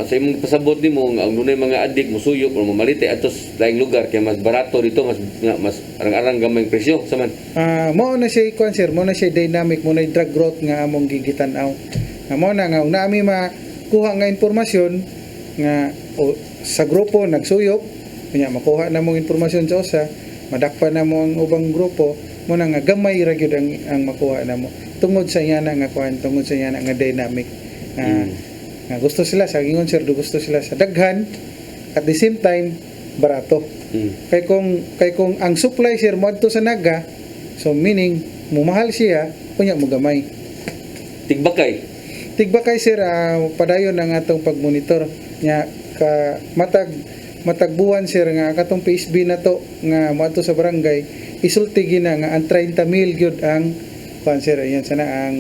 Sa imong pasabot nimo nga ang dunay mga adik musuyop o mamalite atos laing lugar kay mas barato dito mas arang-arang gamay presyo saman. Mao na siya kuan sir, mao na siya dynamic, mao na drug growth nga among gigitan-aw. Mao na nga naami makuha nga impormasyon nga sa grupo nagsuyop, unya makuha na mong impormasyon sa usa, madakpan na mo ang ubang grupo, mo na nga gamay ra gyud ang makuha na mo. Tungod sa iya na nga kuan, tungod sa iya na nga dynamic. Nga gusto sila sa gingon sir, gusto sila sa daghan at the same time barato. Kay kung ang supply sir mo adto sa Naga, so meaning mumahal siya kunya mo gamay. Tigbakay sir, padayon ang atong pagmonitor nya ka matagbuhan sir nga katong PSB na to nga moadto sa barangay isulti gina nga ang 30,000 gyud ang kuan sir, yan sana ang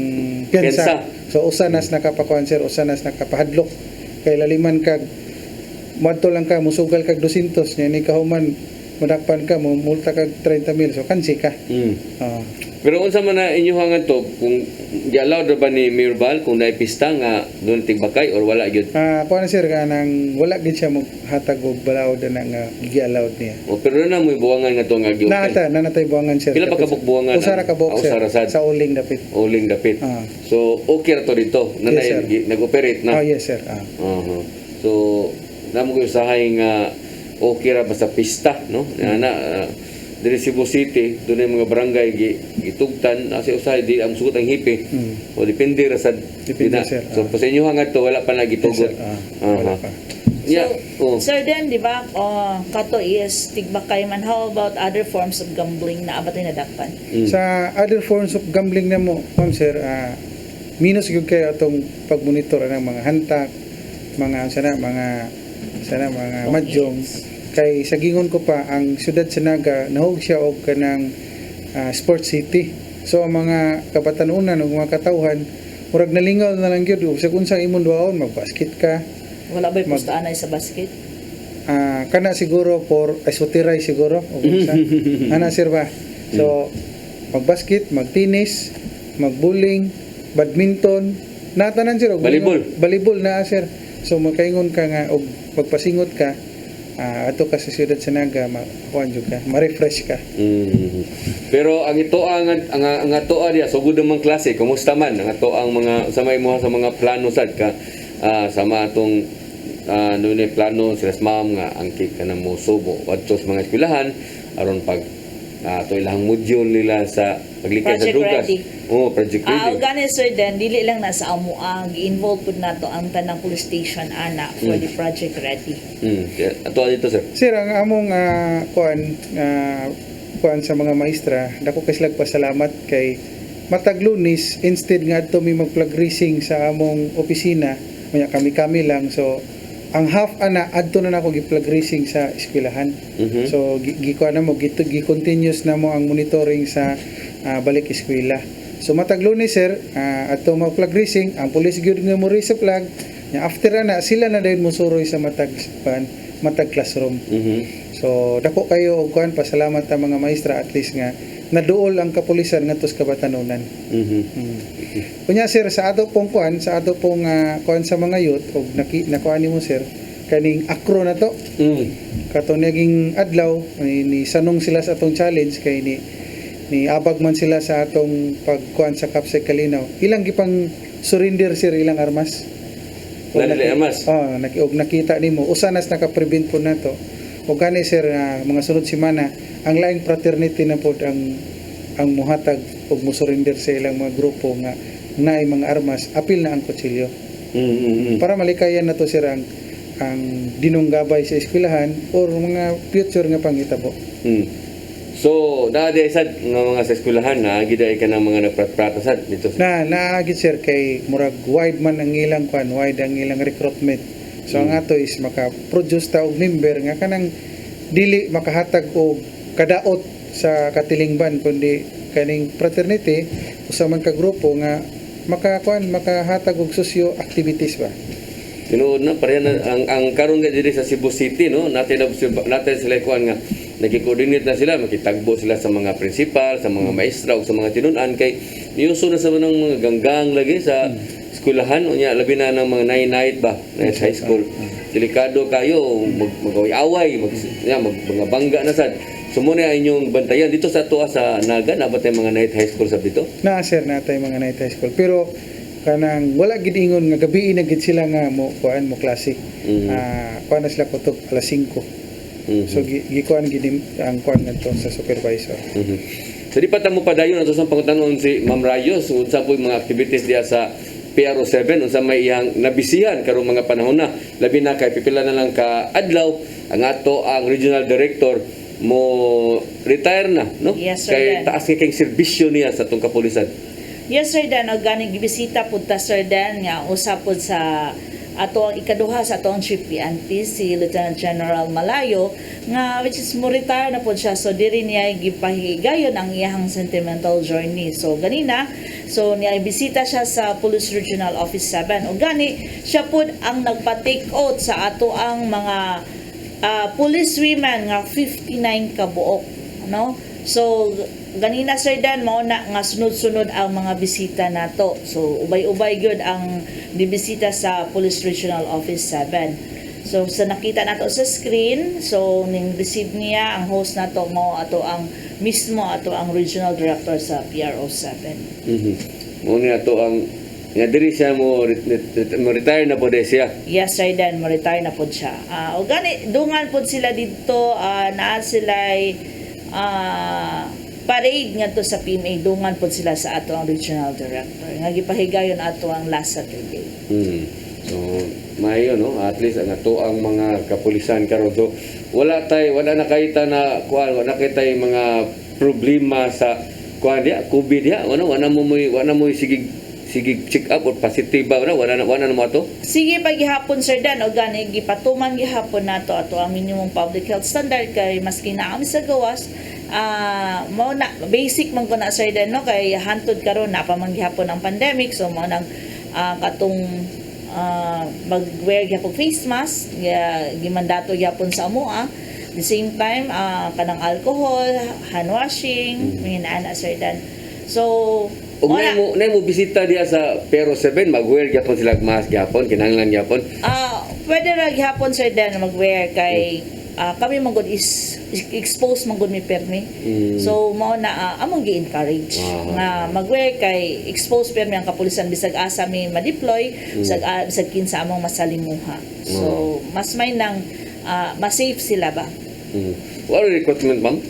piyansa. So usanas nakapakuan sir, usanas nakapahadlok kay laliman kag moadto lang ka musugal kag 200 nya ni kahuman madakpan ka mo multa kag 30,000 so kansi ka. Pero unsa man na inyo hangan to kung gi-allow ra ba ni Mayor Bal kung naay pista nga doon tigbakay or wala gyud? Kuan sir kanang wala gid siya mo hatag og balaod na nga gi-allowed niya. Pero na mo buwangan nga to nga gi-open. Natay buwangan sir. Pila pa ka buwangan? Usara ka buok sir. Sa uling dapit. Uling dapit. So okay ra to dito. Nanay nag-operate na. Yes sir. So namo ko usahay nga okay ra basta pista no? Diri Cebu City, doon yung mga barangay itugtan, kasi usahay di ang sugot ang hipi. O depende ra sa sir. So sa inyo hangat to wala pa nagitugot. Wala pa. Sir then, di ba, kato is tigbakay man. How about other forms of gambling na abatay na dakpan? Sa other forms of gambling na mo, ma'am sir, minus gyud kay atong pagmonitor ng mga hantak, mga madyong. Kay sa gingon ko pa ang siyudad sa Naga nahog siya og kanang sports city. So ang mga kabatanunan ug mga katawhan murag nalingaw na lang gyud sa unsa imong duaon magbasket ka. Wala ba'y pustaanay sa basket? Kana siguro for esoteray siguro o unsa. Ana sir ba? So magbasket, magtennis, magbowling, badminton, natanan sir og volleyball na sir. So makaingon ka nga og pagpasingot ka ato ka sa siyudad sa Naga makuan jud ka, ma-refresh ka. Pero ang ito ang ato diya sugod namang klase, kumusta man ang ato ang mga samay mo sa mga plano sad ka sama atong noon plano sila ma'am nga angkit ka na mo subo adto sa mga eskwelahan aron pag ato ilang module nila sa paglikay sa drugas. Project ready. Gani sir then dili lang na sa amo ang gi-involve pud nato ang tanang police station ana for the project ready. Ato dito sir. Sir ang among kuan sa mga maestra, dako kay sila pasalamat kay matag Lunes instead nga adto mi mag-flag racing sa among opisina, unya kami lang so ang half ana adto na nako gi-flag racing sa eskwelahan. So gikuan na mo gi-continuous na mo ang monitoring sa balik eskwela. So matag Lunes sir, adto mo flag racing, ang police gyud nga mo race sa flag. Nya after ana sila na dayon mo suroy sa matag classroom. So dako kayo og kuan pasalamat ta mga maestra at least nga naduol ang kapulisan ngadto sa kabatanunan. Kunya sir sa ato pong kuan sa sa mga youth og nakuan nimo sir kaning akro na to. Kato naging adlaw ni sanong sila sa atong challenge kay ni abag man sila sa atong pagkuan sa Kapsek Kalinaw. Ilang gipang surrender sir ilang armas. Nakita nimo usanas naka-prevent po nato. O gani sir mga sunod semana ang laing fraternity na pod ang muhatag og musurrender sa ilang mga grupo nga naay mga armas apil na ang kutsilyo. Para malikayan na to sir ang dinunggabay sa eskwelahan or mga future nga panghitabo. So naadi sad nga mga sa eskwelahan na giday ka ng mga nagpratpratasan dito. Naagid sir kay murag wide man ang ilang wide ang ilang recruitment. So ang ato is maka-produce ta og member nga kanang dili makahatag og kadaot sa katilingban kundi kaning fraternity usa man ka grupo nga makahatag og socio activities ba. Tinuod na pareha na ang karon nga diri sa Cebu City no natin sila kuan nga nagki-coordinate na sila, makitagbo sila sa mga principal, sa mga maestra o sa mga tinunan kay niuso na sa mga ganggang lagi sa eskwelahan unya labi na ng mga night ba na high school. Delikado kayo mag-away, mga bangga na sad. Sumuna inyong bantayan dito sa tuwa sa Naga na batay mga night high school sa dito. Na sir natay mga night high school pero kanang wala gid ingon nga gabi na gid sila nga mo klase. Kuan na sila kutob alas 5. So gikuan gid ang kuan ngadto sa supervisor. So di pa mo padayon ato sa pangutanon si Ma'am Rayos unsa po mga activities diya sa PRO7 unsa may iyang nabisihan karong mga panahon na labi na kay pipila na lang ka adlaw ang ato ang regional director mo retire na no Yes, sir, kay Dan. taas kay servisyo niya sa tong kapulisan. Yes, sir, Dan. Organic gibisita po ta, sir, Dan, nga usapod sa ato ang ikaduha sa atong chief PNP, si Lieutenant General Malayo, nga which is mo retire na po siya. So, diri niya gipahigayon ang iyang sentimental journey. So, ganina, so niya bisita siya sa Police Regional Office 7. O gani, siya po ang nagpa-take out sa ato ang mga police women nga 59 kabuok. No? So, ganina sir Dan mauna nga sunod-sunod ang mga bisita nato. So ubay-ubay gyud ang dibisita sa Police Regional Office 7. So sa nakita nato sa screen, so ning receive niya ang host nato mo ato ang mismo ato ang Regional Director sa PRO7. Mo ni ato ang nga diri siya mo retire na po siya. Yes sir Dan, mo retire na po siya. O gani dungan po sila dito naa sila'y parade nga to sa PMA dungan po sila sa ato ang regional director nga gipahigayon ato ang last Saturday. So maayo no at least ang ato ang mga kapulisan karon so wala na kita na kuan wala kita mga problema sa kuan dia COVID dia wala mo sige check up or positive ba wala na mo ato. Sige paghihapon sir Dan o gani gipatuman gihapon nato ato ang minimum public health standard kay maski na kami sa gawas mao na basic man ko na sir Dan no kay hantod karon na pa man gihapon ang pandemic so mao nang katong mag-wear gyapon face mask gimandato gyapon sa amoa the same time kanang alcohol hand washing minana sir Dan so ug nay mo bisita diya sa PRO7 mag-wear gyapon sila mask gyapon kinahanglan gyapon. Pwede ra gyapon sir Dan mag-wear kay kami magud is expose magud mi permi. So mao na among gi-encourage nga mag-wear kay expose permi ang kapulisan bisag asa mi ma-deploy bisag kinsa among masalimuha. So mas may nang mas safe sila ba. What recruitment ma'am?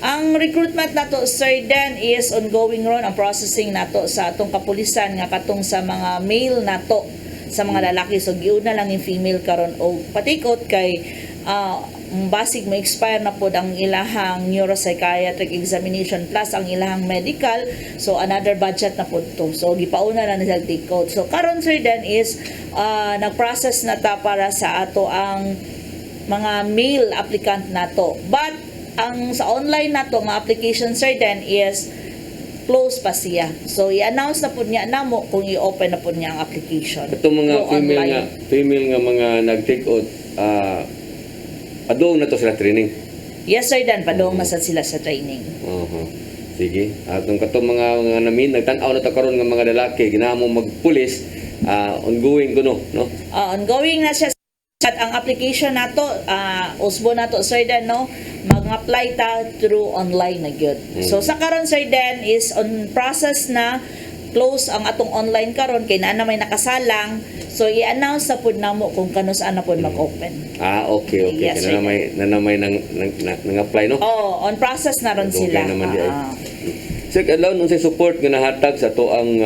Ang recruitment nato sir Dan is ongoing ron ang processing nato sa atong kapulisan nga katong sa mga male nato sa mga lalaki so giuna lang yung female karon o patikot kay basig mo expire na pod ang ilahang neuropsychiatric examination plus ang ilahang medical so another budget na pod to so gipauna na nila take out so karon sir Dan is nag-process na ta para sa ato ang mga male applicant nato but ang sa online nato nga application sir Dan is close pa siya. So i-announce na pud niya namo kung i-open na pud niya ang application. Itong mga female nga mga nag-take out padung na to sila training. Yes sir Dan, padung na sad sila sa training. Sige. Atong katong mga namin nagtan-aw na ta karon nga mga lalaki ginahamo magpulis ongoing kuno no. Ongoing na siya at ang application nato usbo nato sir Dan no mag-apply ta through online na gyud. So sa karon sir Dan is on process na close ang atong online karon kay naa na may nakasalang so i-announce na pud namo kung kano saan na pud mag-open. Okay. Yes, na may nang apply no. On process na ron sila. Sir, allow nung sa support nga nahatag sa to ang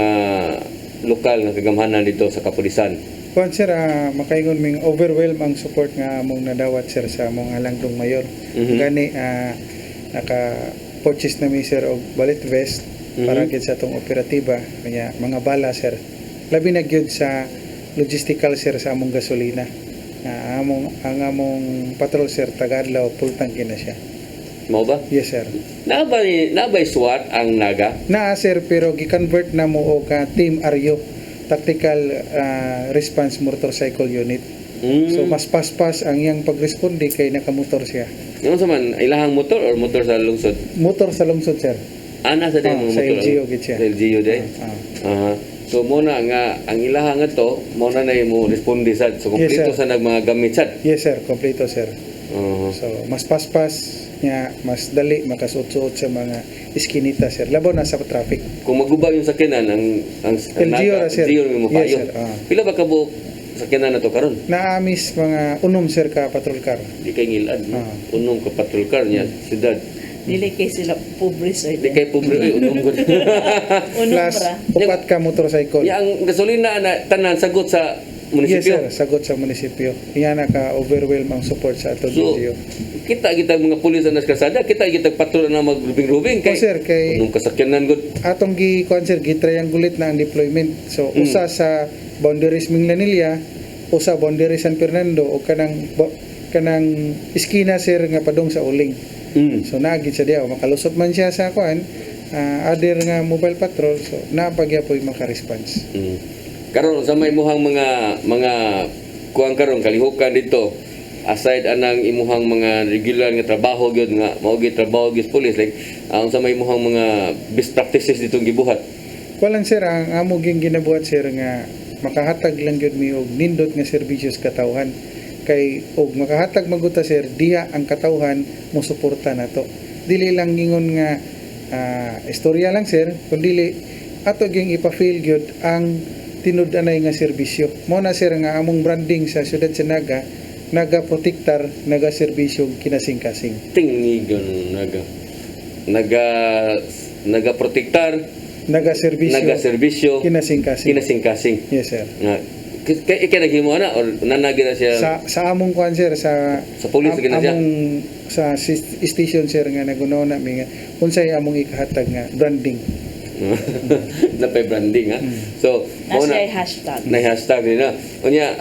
lokal nga kagamhanan dito sa kapulisan. Kuan sir, makaingon ming overwhelm ang support nga among nadawat sir sa among Langdong Mayor. Gani naka-purchase na mi sir og bullet vest para gid sa atong operatiba kanya mga bala sir. Labi na gyud sa logistical sir sa among gasolina. Ang among patrol sir taga-adlaw full tank na siya. Mao ba? Yes sir. Nabay SWAT ang Naga. Naa sir, pero gi-convert na mo og Team Aryo, Tactical Response Motorcycle Unit. So mas paspas ang iyang pagresponde kay nakamotor siya. Ano sa man, ilahang motor or motor sa lungsod? Motor sa lungsod sir. Ana sa din mga sa motor. LGU gid siya. Sa LGU day. Aha. So muna nga ang ilahang ato, muna na mo responde sad. So kompleto Yes, sa nagmmga gamit sad. Yes sir, kompleto sir. Uh-huh. So mas paspas nya, mas dali makasuot-suot sa mga iskinita sir. Labaw na sa traffic. Kung maguba yung sakyanan ang LGU ra, sir. LGU mo Yes, payo. sir. Pila ba ka buok sakyanan na to karon? Naamis mga unom sir ka patrol car. Di kay ngilad. Unong ka patrol car niya, siyudad. Dili kay sila pobre sa Di kay pobre unong ko. Plus upat ka motorcycle. Yang gasolina na tanan sagot sa Yes munisipyo. sir, sagot sa munisipyo. Iyan naka-overwhelm ang support sa ato So, LGU. kita mga pulis na nasa kalsada, kita patrol na magrubing-rubing kay. Sir, kay unong kasakyanan gud. atong gi-triangulate na ang deployment. So usa sa boundaries Minglanilla, usa boundaries San Fernando o kanang iskina sir nga padong sa Uling. So naagid siya diya, makalusot man siya sa kuan, other nga mobile patrol, so napagyapoy maka-response. Karon sa may imuhang mga kuang karon kalihukan dito, aside anang imuhang mga regular nga trabaho gyud nga mao gyud trabaho gyud police, like ang sa may imuhang mga best practices ditong gibuhat. Walang sir, ang amo ging ginabuhat sir nga makahatag lang gyud mi og nindot nga serbisyo sa katawhan. Kay og makahatag maguta sir, diha ang katawhan mo suporta nato. Dili lang gingon nga istorya lang sir, kundi ato ging ipa-feel gyud ang tinud-anay nga serbisyo. Mao na sir nga among branding sa siyudad sa Naga protektar, naga serbisyo kinasing-kasing. Tingigon naga protektar, naga serbisyo kinasing-kasing. Yes sir. Nga kay naghimo na or nanagi na siya sa among kuan sir sa police gina siya. Among sa station sir nga nagunaw na mi nga unsay among ikahatag nga branding. Napay branding ha. So nasa hashtag. Na hashtag nila. Unya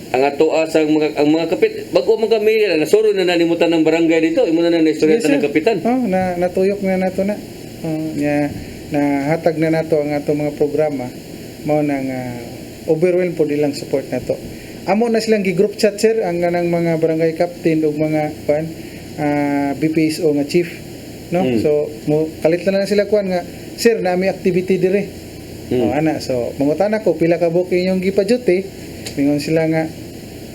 ang atoa sa ang mga kapit bago man kami nasuro na nalimutan ng barangay dito imo na istorya ng kapitan. Natuyok na nato na. Nya nahatag na nato ang ato mga programa mao nang overwhelm po nilang support nato. Amo na silang gi-group chat sir ang ganang mga barangay captain ug mga BPSO nga chief, no? So mo kalit na sila kuan nga sir nami activity dire. Ana so mangutana ko pila ka booking yung gipa-duty. Mingon sila nga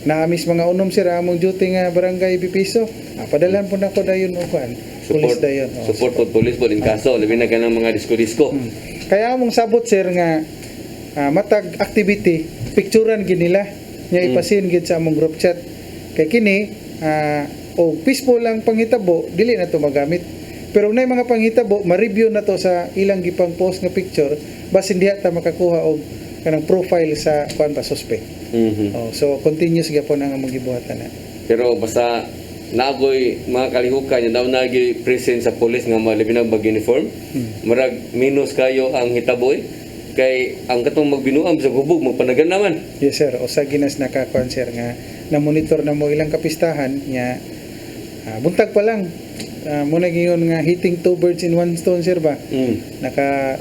naamis mga unom sir among duty nga barangay BPSO. Padalhan po nako dayon og kuan. Police dayon. Support po police po in kaso labi na kanang mga disko-disko. Kaya among sabot sir nga matag activity picturean gid nila nya ipasin gid sa among group chat kay kini o peaceful lang panghitabo dili na to magamit pero nay mga panghitabo ma-review na to sa ilang gipang post nga picture basin diha ta makakuha og kanang profile sa kuan pa suspect. So continuous gyapon ang among gibuhatan na. Pero basta nagoy mga kalihukan daw nagi present sa police nga malibinang bag uniform marag minus kayo ang hitaboy kay ang katong magbinuang sa gubog magpanagan naman. Yes sir, o sa ginas nakakuan sir nga na monitor na mo ilang kapistahan nya buntag pa lang muna gingon nga hitting two birds in one stone sir ba. Naka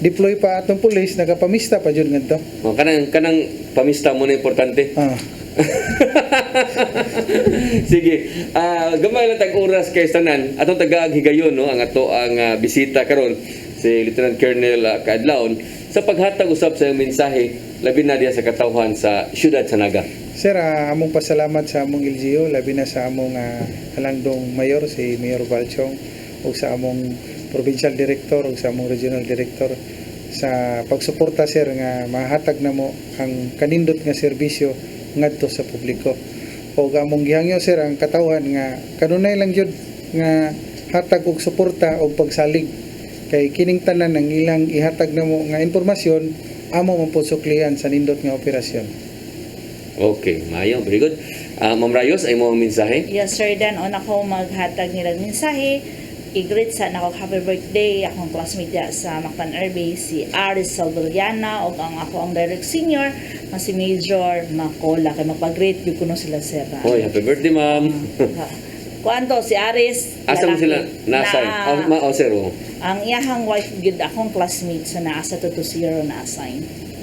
deploy pa atong pulis, nakapamista pa jud ngadto. Kanang pamista mo na importante. Sige. Gamay lang tag oras kay tanan atong tagaag higayon no ang ato ang bisita karon si Lieutenant Colonel Kaadlaon sa paghatag usab sa mensahe labi na diya sa katawhan sa siyudad sa Naga. Sir, among pasalamat sa among LGU labi na sa among halangdong mayor si Mayor Balchong ug sa among provincial director ug sa among regional director sa pagsuporta sir nga mahatag na mo ang kanindot nga serbisyo ngadto sa publiko. O among gihangyo sir ang katawhan nga kanunay lang jud nga hatag og suporta og pagsalig kay kining tanan ang ilang ihatag na mo nga impormasyon amo man po suklian sa nindot nga operasyon. Okay, mayo, very good. Ma'am Rayos ay mo ang mensahe? Yes sir, Dan una ko maghatag nilang mensahe. I-greet sa nako happy birthday akong classmate sa Mactan RB si Aris Salviliana o ang ako ang direct senior na si Major Macola kay magpag-greet gyud kuno sila sir. Hoy, happy birthday ma'am. Kuanto si Aris, Asa mo sila na-assign? Sir, oh. ang iyahang wife gid akong classmate so naasa to 0 na assign.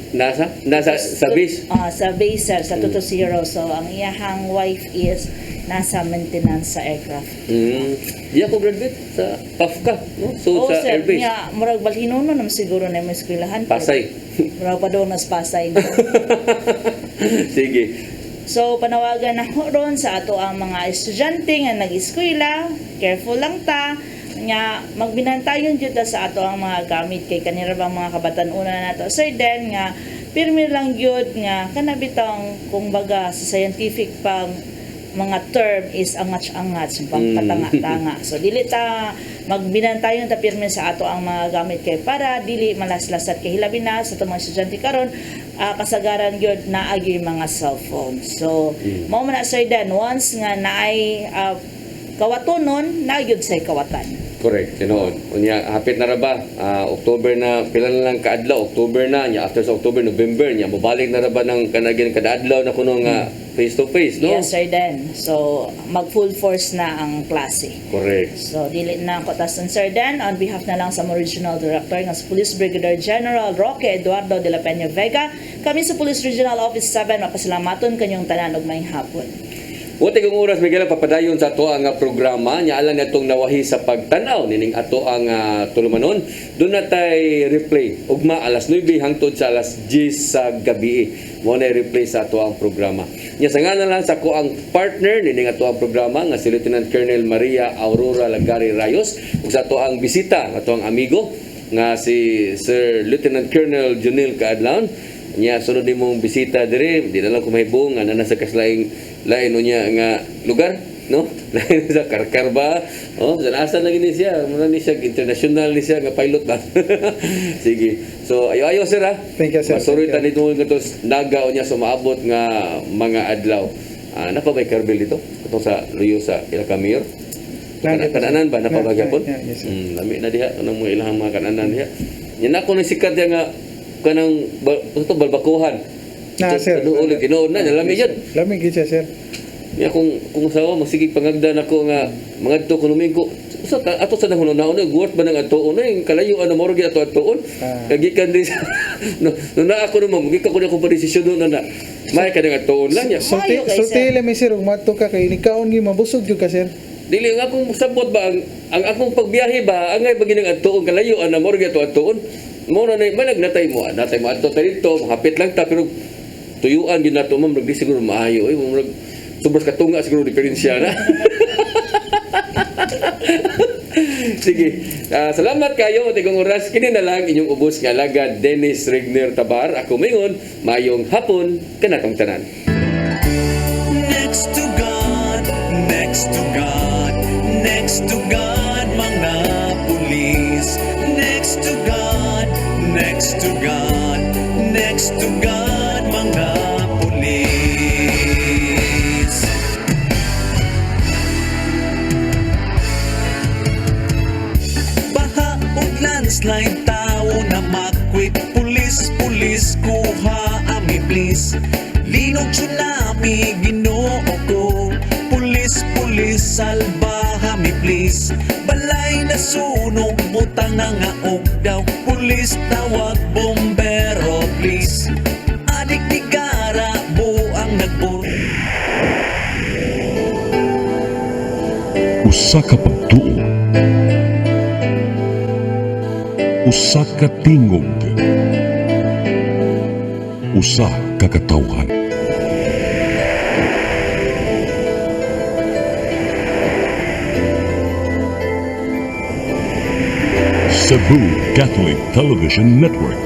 Nasa sa base? Sa base sir, sa 220. So ang iyahang wife is nasa maintenance sa aircraft. Di ako graduate sa PAFCA, no? So sa sir, airbase. niya, murag balhino no naman siguro na may eskwelahan. Pasay. Murag pa doon nas Pasay. Sige. So panawagan na ho ron sa ato ang mga estudyante nga nag-eskwela, careful lang ta nga magbinantayon jud ta sa ato ang mga gamit kay kanira bang mga kabatan-una nato. Sir Den nga pirmi lang jud nga kanabitang kumbaga sa scientific pang mga term is angats-angats pang patanga-tanga. So dili ta magbinantayon ta pirmi sa ato ang mga gamit kay para dili malaslasat kay hilabi na sa itong mga estudyante karon kasagaran gyud na agi mga cellphone. So mao man na Sir Dan once nga naay kawatonon na gyud say kawatan. Correct, tinuod. Unya hapit na ra ba? October na, pila na lang kaadlaw, October na, nya after sa October, November nya mobalik na ra ba ng kanagin kada adlaw na kuno nga face to face, no? Yes, Sir Dan. So mag full force na ang klase. Correct. So dili na ako tasan Sir Dan on behalf na lang sa mo Regional Director ng Police Brigadier General Roque Eduardo de la Peña Vega. Kami sa Police Regional Office 7 mapasalamaton kanyong tanan og maayong hapon. Buti kong oras Miguel papadayon sa ato ang programa nya alang natong nawahi sa pagtanaw nining ato ang tulumanon. Doon na tay replay ugma alas 9 hangtod sa alas 10 sa gabi. Mo na replay sa ato ang programa. Nya sa ngana lang sa ko ang partner nining ato ang programa nga si Lieutenant Colonel Maria Aurora Lagari Rayos ug sa ato ang bisita ato ang amigo nga si Sir Lieutenant Colonel Junil Kaadlaon. Nya sunod nimong bisita dire di na lang kumahibong nga nasa kaslaing lain unya nga lugar, no? Lain sa Karkar ba? Oh, asa na gini siya, muna ni siya international ni siya nga pilot ba. Sige. So ayo sir ha. Thank you sir. Masuroy ta dito ngatos naga unya sumaabot nga mga adlaw. Napa bay Carvel dito? Katong sa Luyo sa Ilocamir. Kananan ba napabagyapon? Yes, sir. Lami na diha kanang mga ilang mga kananan diha. Yan ako ni sikat nga kanang balbakuhan. Na sir. Ulit tinuod na lami yan. Lami gid siya sir. Ya kung sawa masigig pangagdan ako nga mga to kunumin ko sa ato sa nahon na guwat ba nang atoon na yung kalayo ano moro gyud ato atoon kagikan din no na ako naman gika ko na ko desisyon doon na may ka nang atoon lang ya Sulti lami sir ug mato ka kay nikaon gi mabusog gyud ka sir. Dili nga akong sabot ba ang akong pagbiyahe ba angay ba ginang atoon kalayo ana moro gyud ato atoon mo na nagnatay mo ato dito hapit lang ta pero tuyuan gyud nato ma'am di siguro maayo sobras katunga siguro diferensya na. Sige. Salamat kayo tigong oras kini na lang inyong ubos nga alagad Dennis Rigner Tabar. Ako mingon mayong hapon kanatong tanan. Next to God, next to God, next to God, mga pulis. Next to God, next to God, next to God, mga pulis. Baha ug landslide tao na makwit pulis, pulis kuha ami please. Linog tsunami Ginoo ko, pulis, pulis salba kami please. Balay na sunog butang na nga og daw, pulis tawag bombero please. Adik ni gara buang nagbur. Usa ka pagtuo, usa ka tingog, usa ka katawhan. Cebu Catholic Television Network.